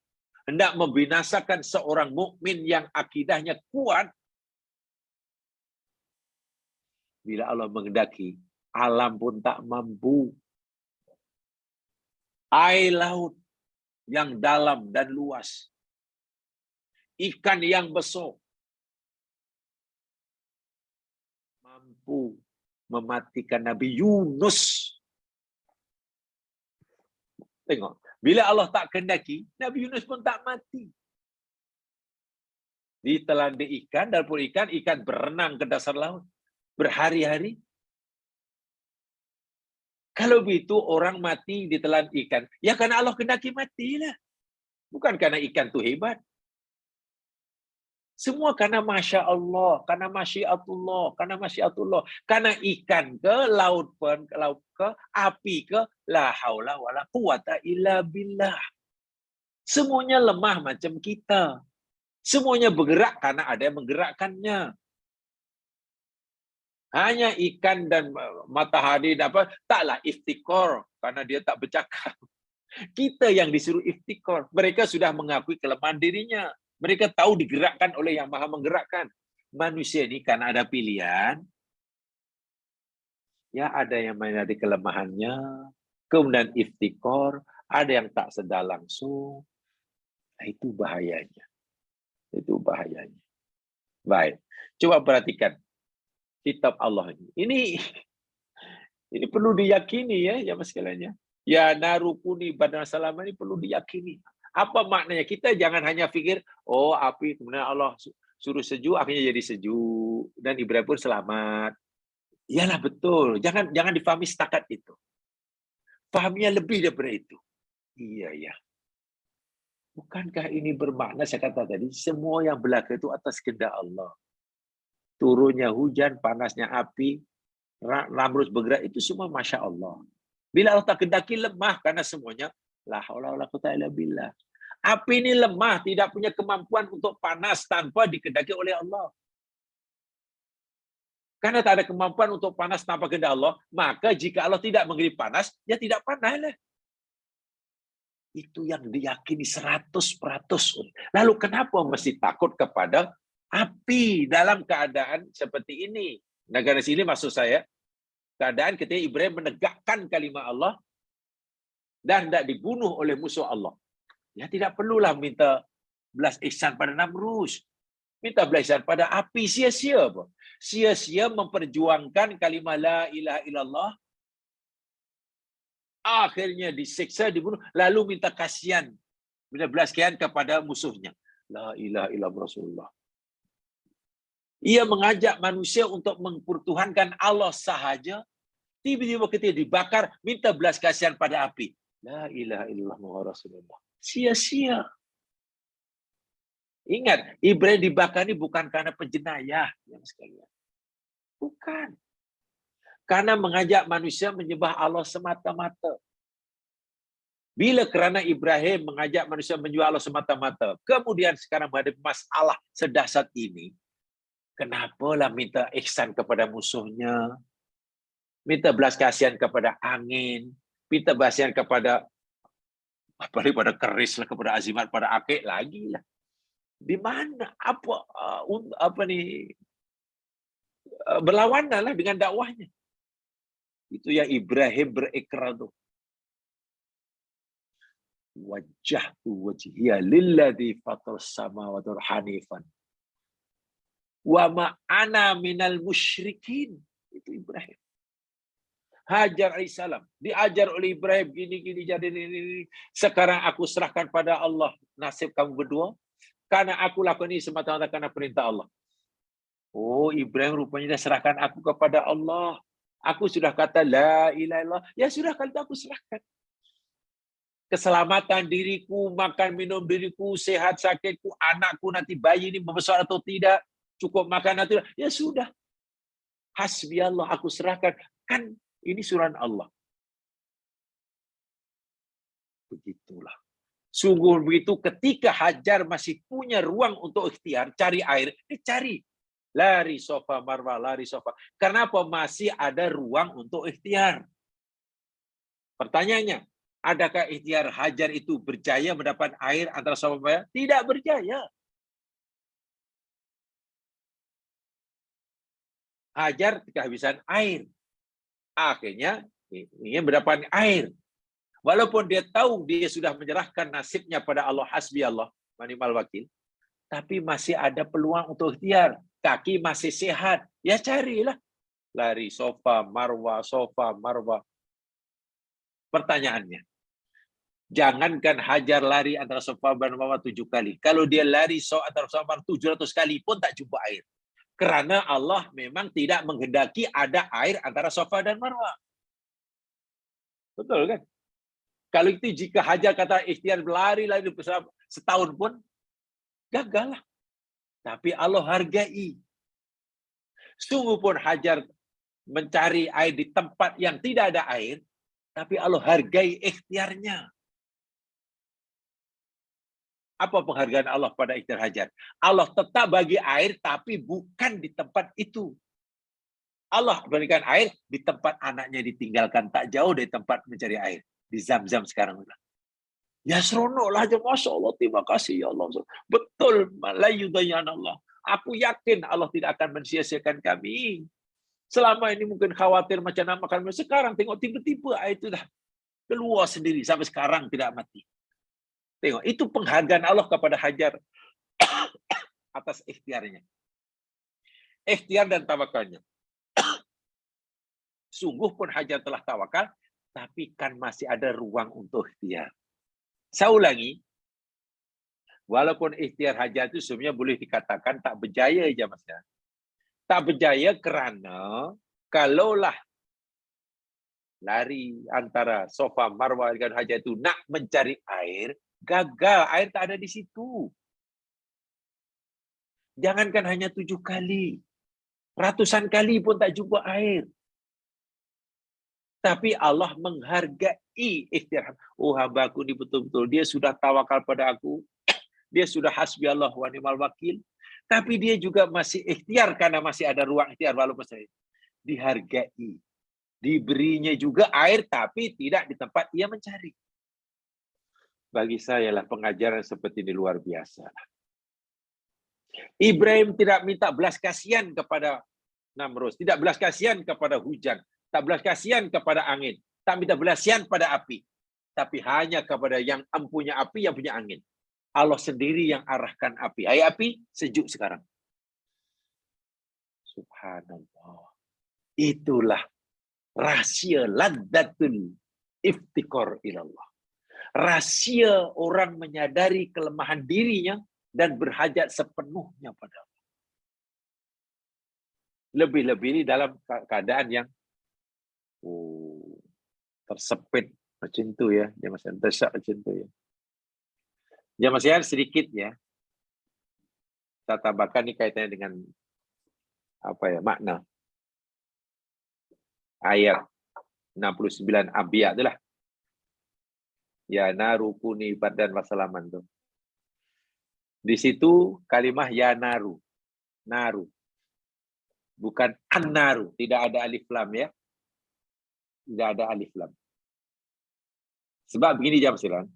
A: hendak membinasakan seorang mukmin yang akidahnya kuat. Bila Allah menghendaki, alam pun tak mampu. Air laut yang dalam dan luas. Ikan yang besar. Mampu mematikan Nabi Yunus. Tengok. Bila Allah tak kehendaki, Nabi Yunus pun tak mati. Ditelan di ikan, dan pun ikan berenang ke dasar laut. Berhari-hari. Kalau begitu orang mati ditelan ikan, ya karena Allah kehendaki matilah. Bukan karena ikan itu hebat. Semua karena Masya Allah, karena Masyiatullah, karena Masyiatullah. Karena ikan ke, laut pun, laut ke, api ke, la haula wala quwata illa billah. Semuanya lemah macam kita. Semuanya bergerak karena ada yang menggerakkannya. Hanya ikan dan matahari dapat taklah iftikor karena dia tak bercakap. Kita yang disuruh iftikor. Mereka sudah mengakui kelemahan dirinya. Mereka tahu digerakkan oleh yang maha menggerakkan. Manusia ini karena ada pilihan. Ya ada yang menjadi kelemahannya. Kemudian iftikor. Ada yang tak sedar langsung. Nah, itu bahayanya. Itu bahayanya. Baik. Coba perhatikan. Kitab Allah ini perlu diyakini ya jamaah sekalian. Ya narukuni badan salam ini perlu diyakini. Apa maknanya? Kita jangan hanya pikir oh api kemudian Allah suruh sejuk akhirnya jadi sejuk dan Ibrahim pun selamat. Iyalah betul. Jangan difahami setakat itu. Pahamnya lebih daripada itu. Iya ya. Bukankah ini bermakna saya kata tadi semua yang berlaku itu atas kehendak Allah. turunnya hujan, panasnya api, Namrud bergerak, itu semua Masya Allah. Bila Allah tak kendaki lemah, karena semuanya la haula wala quwwata illa billah. Api ini lemah, tidak punya kemampuan untuk panas tanpa dikendaki oleh Allah. Karena tak ada kemampuan untuk panas tanpa kehendak Allah, maka jika Allah tidak mengirim panas, ya tidak panas lah. Itu yang diyakini 100%. Lalu kenapa mesti takut kepada api dalam keadaan seperti ini? Negara sini maksud saya, keadaan ketika Ibrahim menegakkan kalimat Allah dan tidak dibunuh oleh musuh Allah. Ya tidak perlulah minta belas ihsan pada Namrud. Minta belas ihsan pada api, sia-sia apa? Sia-sia memperjuangkan kalimat la ilaha illallah. Akhirnya disiksa, dibunuh, lalu minta kasihan, belas kasihan kepada musuhnya. La ilaha illallah Rasulullah. Ia mengajak manusia untuk mempertuhankan Allah sahaja. Tiba-tiba ketika dibakar, minta belas kasihan pada api. La ilaha illallah Muhammad Rasulullah. Sia-sia. Ingat, Ibrahim dibakar ini bukan karena penjenayah, yang sekalian. Bukan. Karena mengajak manusia menyembah Allah semata-mata. Bila kerana Ibrahim mengajak manusia menyembah Allah semata-mata, kemudian sekarang menghadapi masalah sedahsyat ini, kenapalah minta ihsan kepada musuhnya, minta belas kasihan kepada angin, minta belas kasihan kepada pada keris lah, kepada azimat, pada akik lagi lah. Di mana apa nih berlawanan lah dengan dakwahnya. Itu yang Ibrahim berikrar tuh. Wajjahtu wajhiya lilladzi fatar samawati hanifan wa ma ana minal musyrikin. Itu Ibrahim. Hajar alaihissalam diajar oleh Ibrahim gini jadi ini. Sekarang aku serahkan pada Allah nasib kamu berdua, karena aku lakukan ini semata-mata karena perintah Allah. Oh, Ibrahim rupanya dia serahkan aku kepada Allah. Aku sudah kata la ilaha illallah, ya sudah, kalau aku serahkan. Keselamatan diriku, makan minum diriku, sehat sakitku, anakku nanti bayi ini membesar atau tidak, cukup makan atau tidak, ya sudah. Hasbi Allah, aku serahkan. Kan ini surat Allah. Begitulah. Sungguh begitu, ketika Hajar masih punya ruang untuk ikhtiar, cari air, cari. Lari sofa marwah, lari sofa. Kenapa masih ada ruang untuk ikhtiar? Pertanyaannya, adakah ikhtiar Hajar itu berjaya mendapat air antara sofa marwah? Tidak berjaya. Hajar kehabisan air. Akhirnya ingin mendapat air. Walaupun dia tahu dia sudah menyerahkan nasibnya pada Allah, hasbi Allah, manimal wakil, tapi masih ada peluang untuk ikhtiar. Kaki masih sehat, ya carilah. Lari sofa marwah. Pertanyaannya, jangankan Hajar lari antara sofa dan marwah 7 kali. Kalau dia lari antara sofa marwah 700 kali pun tak jumpa air. Karena Allah memang tidak menghendaki ada air antara sofa dan marwah. Betul kan? Kalau itu jika Hajar kata ikhtiar berlari setahun pun, gagal lah. Tapi Allah hargai. Sungguh pun Hajar mencari air di tempat yang tidak ada air, tapi Allah hargai ikhtiarnya. Apa penghargaan Allah pada ikhtiar Hajar? Allah tetap bagi air, tapi bukan di tempat itu. Allah berikan air di tempat anaknya ditinggalkan, tak jauh dari tempat mencari air. Di Zam-Zam sekarang. Ya seronok lah aja, Masya Allah, terima kasih ya Allah. Betul, la yudayyan Allah. Aku yakin Allah tidak akan mensia-siakan kami. Selama ini mungkin khawatir macam mana makan. Sekarang tengok tiba-tiba air itu dah keluar sendiri. Sampai sekarang tidak mati. Tengok, itu penghargaan Allah kepada Hajar atas ikhtiarnya. Ikhtiar dan tawakalnya. Sungguh pun Hajar telah tawakal, tapi kan masih ada ruang untuk ikhtiar. Saya ulangi, walaupun ikhtiar Hajar itu sebenarnya boleh dikatakan tak berjaya aja Mas. Tak berjaya kerana kalaulah lari antara sofa marwah dengan Hajar itu nak mencari air, gagal, air tak ada di situ. Jangankan hanya 7 kali. Ratusan kali pun tak jumpa air. Tapi Allah menghargai ikhtiar. Oh, hamba-Ku ni betul-betul dia sudah tawakal pada Aku. Dia sudah hasbi Allah wa ni'mal wakil. Tapi dia juga masih ikhtiar karena masih ada ruang ikhtiar walaupun saya dihargai. Diberinya juga air tapi tidak di tempat ia mencari. Bagi saya lah pengajaran seperti ini luar biasa. Ibrahim tidak minta belas kasihan kepada Namrud, tidak belas kasihan kepada hujan, tak belas kasihan kepada angin, tak minta belas kasihan pada api, tapi hanya kepada yang punya api, yang punya angin. Allah sendiri yang arahkan api. Air api sejuk sekarang. Subhanallah. Itulah rahsia ladzatul iftikar ilallah. Rahsia orang menyadari kelemahan dirinya dan berhajat sepenuhnya pada Allah. Lebih-lebih ini dalam keadaan yang tersepit macam itu ya, dia masih terdesak macam itu ya. Dia masih ada sedikit ya. Kita tambahkan ini kaitannya dengan apa ya, makna ayat 69 Anbiya itulah. Ya naru kuni bardan wa salaman tuh. Di situ kalimah ya naru. Naru. Bukan an-naru, tidak ada alif lam ya. Tidak ada alif lam. Sebab begini jam silang.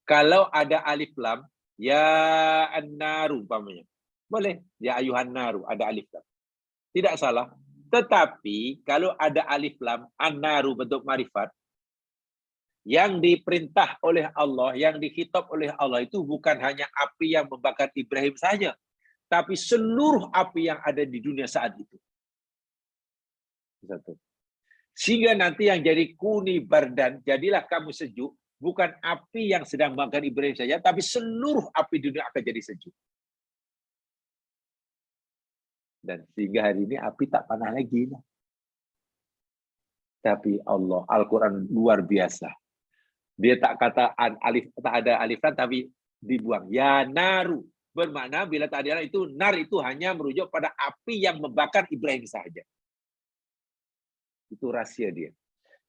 A: Kalau ada alif lam, ya an-naru umpamanya. Boleh, ya ayuhan naru, ada alif lam. Tidak salah. Tetapi kalau ada alif lam, an-naru bentuk marifat, yang diperintah oleh Allah, yang dikhitab oleh Allah itu bukan hanya api yang membakar Ibrahim saja, tapi seluruh api yang ada di dunia saat itu. Satu. Sehingga nanti yang jadi kuni bardan, jadilah kamu sejuk, bukan api yang sedang membakar Ibrahim saja, tapi seluruh api dunia akan jadi sejuk. Dan sehingga hari ini api tak panas lagi. Tapi Allah, Al-Quran luar biasa. Dia tak kata alif, tak ada alif lam, tapi dibuang. Ya naru. Bermakna bila tak ada itu, nar itu hanya merujuk pada api yang membakar Ibrahim saja. Itu rahasia dia.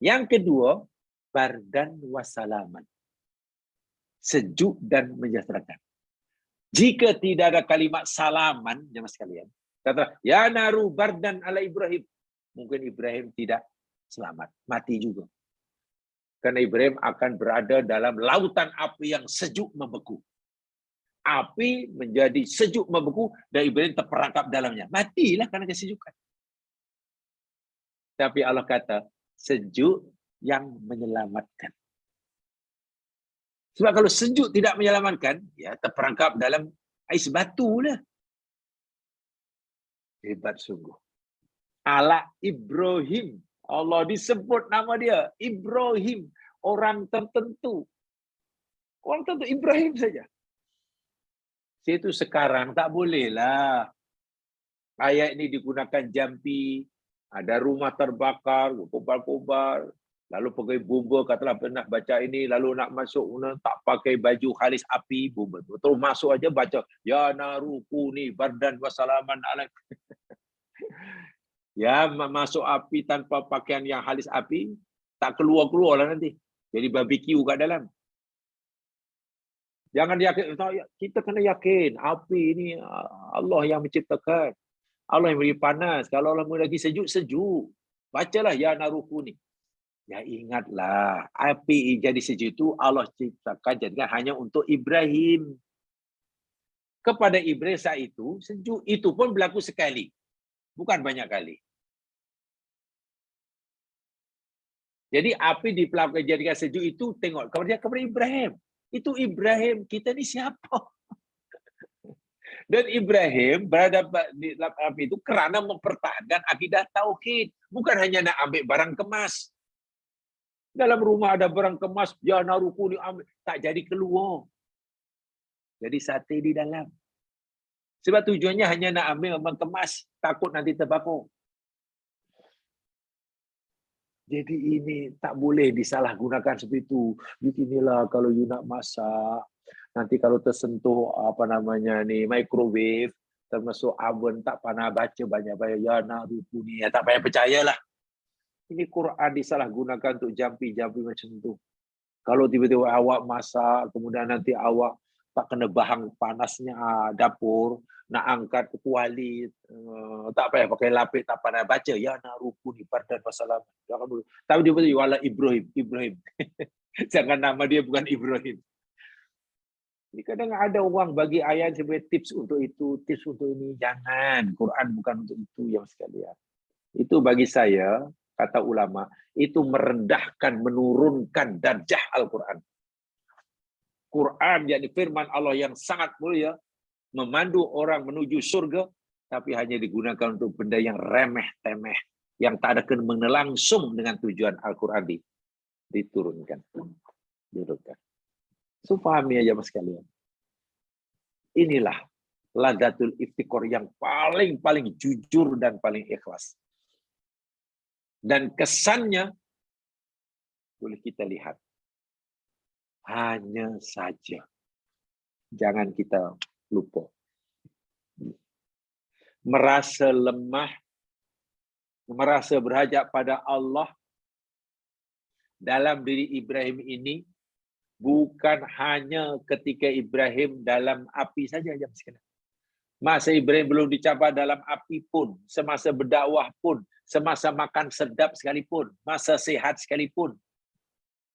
A: Yang kedua, bardan wasalaman. Sejuk dan menyejahterakan. Jika tidak ada kalimat salaman, jemaah sekalian, kata, ya naru bardan ala Ibrahim. Mungkin Ibrahim tidak selamat. Mati juga. Karena Ibrahim akan berada dalam lautan api yang sejuk membeku. Api menjadi sejuk membeku dan Ibrahim terperangkap dalamnya. Matilah karena kesejukan. Tapi Allah kata, sejuk yang menyelamatkan. Sebab kalau sejuk tidak menyelamatkan, ya terperangkap dalam ais batu lah. Hebat sungguh. Ala Ibrahim. Allah disebut nama dia. Ibrahim. Orang tertentu. Orang tertentu. Ibrahim saja. Itu sekarang tak bolehlah. Ayat ini digunakan jampi. Ada rumah terbakar. Kobar-kobar. Lalu pakai bomba. Katalah pernah baca ini. Lalu nak masuk. Tak pakai baju khalis api. Bomba. Terus masuk aja baca. Ya narukuni bardan wassalaman alaik. Ya, masuk api tanpa pakaian yang halis api, tak keluar-keluar lah nanti. Jadi barbecue kat dalam. Jangan yakin, kita kena yakin, api ini Allah yang menciptakan. Allah yang beri panas. Kalau Allah lagi sejuk, sejuk. Bacalah, ya narukuni. Ya ingatlah, api jadi sejuk itu Allah ciptakan jadikan hanya untuk Ibrahim. Kepada Ibrahim saat itu, sejuk itu pun berlaku sekali. Bukan banyak kali. Jadi api diperlakukan jadikan sejuk itu tengok kepada Ibrahim. Itu Ibrahim, kita ni siapa? Dan Ibrahim berada di dalam api itu kerana mempertahankan akidah tauhid. Bukan hanya nak ambil barang kemas. Dalam rumah ada barang kemas, ya narukuni ambil. Tak jadi keluar. Jadi sate di dalam. Sebab tujuannya hanya nak ambil barang kemas. Takut nanti terbakar. Jadi ini tak boleh disalahgunakan seperti itu. Beginilah kalau you nak masak, nanti kalau tersentuh microwave, termasuk awan tak pernah baca banyak-banyak ya narupuni, ya tak payah percayalah. Ini Quran disalahgunakan untuk jampi-jampi macam tu. Kalau tiba-tiba awak masak, kemudian nanti awak tak kena bahang panasnya dapur, nak angkat ke kuali, tak payah pakai lapik, tak pandai baca. Ya nak rukuni pardan wasalam. Tapi dia betul, wala Ibrahim. Jangan nama dia bukan Ibrahim. Jadi kadang ada orang bagi ayat sebagai tips untuk itu, tips untuk ini. Jangan. Quran bukan untuk itu yang sekalian. Itu bagi saya, kata ulama, itu merendahkan, menurunkan darjah Al-Quran. Quran, yakni firman Allah yang sangat mulia, memandu orang menuju surga, tapi hanya digunakan untuk benda yang remeh-temeh, yang tak ada kena langsung dengan tujuan Al-Quran diturunkan. So, pahami aja mas sekalian. Inilah ladatul iftikor yang paling jujur dan paling ikhlas. Dan kesannya boleh kita lihat. Hanya saja. Jangan kita lupa. Merasa lemah, merasa berhajat pada Allah dalam diri Ibrahim ini bukan hanya ketika Ibrahim dalam api saja. Masa Ibrahim belum dicapai dalam api pun, semasa berdakwah pun, semasa makan sedap sekalipun, masa sehat sekalipun,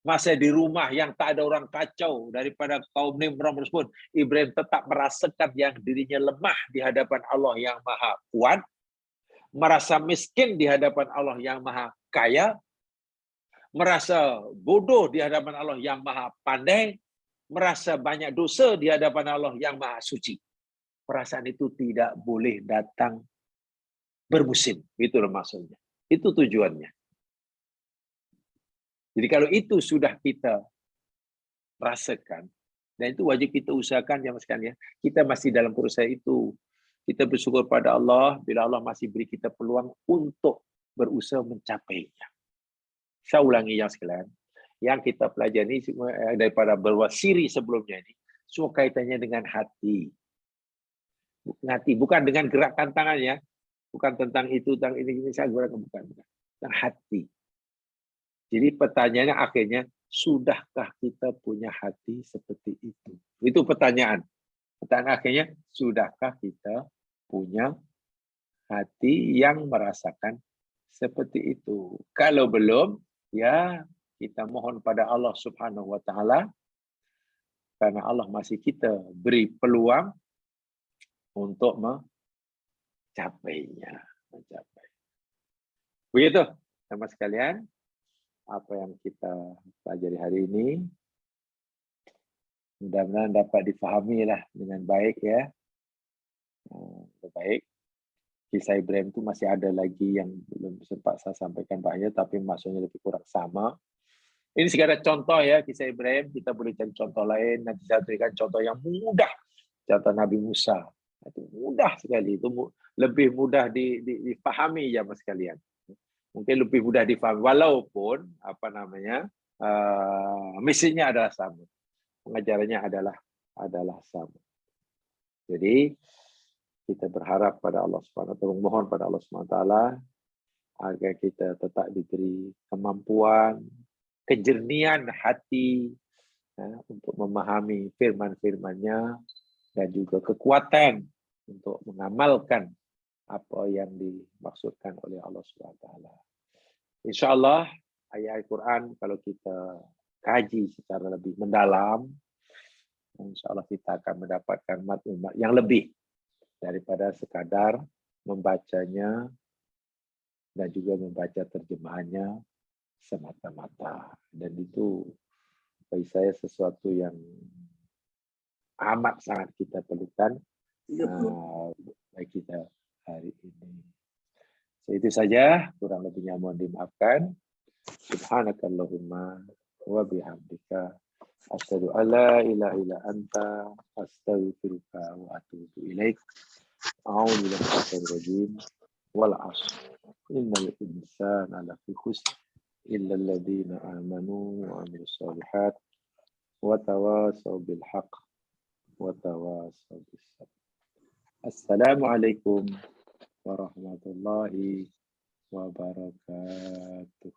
A: masa di rumah yang tak ada orang kacau daripada kaum Nimrod pun, Ibrahim tetap merasakan yang dirinya lemah di hadapan Allah yang Maha Kuat, merasa miskin di hadapan Allah yang Maha Kaya, merasa bodoh di hadapan Allah yang Maha Pandai, merasa banyak dosa di hadapan Allah yang Maha Suci. Perasaan itu tidak boleh datang bermusim. Itulah maksudnya. Itu tujuannya. Jadi kalau itu sudah kita rasakan, dan itu wajib kita usahakan ya mas sekalian. Kita masih dalam proses itu. Kita bersyukur pada Allah bila Allah masih beri kita peluang untuk berusaha mencapainya. Saya ulangi yang sekalian. Yang kita pelajari daripada berwasiri sebelumnya ini, semua kaitannya dengan hati. Hati, bukan dengan gerakan tangannya, bukan tentang itu, tentang ini saya gerakan, bukan. Tentang hati. Jadi pertanyaannya akhirnya, sudahkah kita punya hati seperti itu? Itu pertanyaan. Pertanyaan akhirnya, sudahkah kita punya hati yang merasakan seperti itu? Kalau belum, ya kita mohon pada Allah Subhanahu wa taala, karena Allah masih kita beri peluang untuk mencapainya. Begitu, sama sekalian. Apa yang kita pelajari hari ini mudah-mudahan dapat difahami lah dengan baik ya. Baik. Kisah Ibrahim itu masih ada lagi yang belum sempat saya sampaikan banyak, tapi maksudnya lebih kurang sama. Ini sekadar contoh ya kisah Ibrahim. Kita boleh cari contoh lain. Nanti saya berikan contoh yang mudah. Contoh Nabi Musa. Itu mudah sekali. Itu lebih mudah difahami ya mas sekalian. Mungkin lebih mudah difahami, walaupun misinya adalah sama, pengajarannya adalah sama. Jadi kita berharap pada Allah Subhanahu wa taala, mohon pada Allah Subhanahu wa taala agar kita tetap diberi kemampuan, kejernihan hati untuk memahami firman-firman-Nya dan juga kekuatan untuk mengamalkan apa yang dimaksudkan oleh Allah SWT. InsyaAllah ayat Al-Quran kalau kita kaji secara lebih mendalam, InsyaAllah kita akan mendapatkan maklumat yang lebih daripada sekadar membacanya dan juga membaca terjemahannya semata-mata. Dan itu bagi saya sesuatu yang amat sangat kita perlukan bagi kita hari ini. So, itu saja, kurang lebihnya mohon dimaafkan. Subhanakallahumma wa bihamdika asyhadu an la ilaha illa anta astaghfiruka wa atubu ilaik. A'udzu billahi minasyaitonir rajim. Wal 'ashr. Innal insana lafi khusr illa alladziina aamanu wa 'amilus shalihat wa tawassaw bil haqq wa tawassaw bis sabr. Assalamualaikum warahmatullahi wabarakatuh.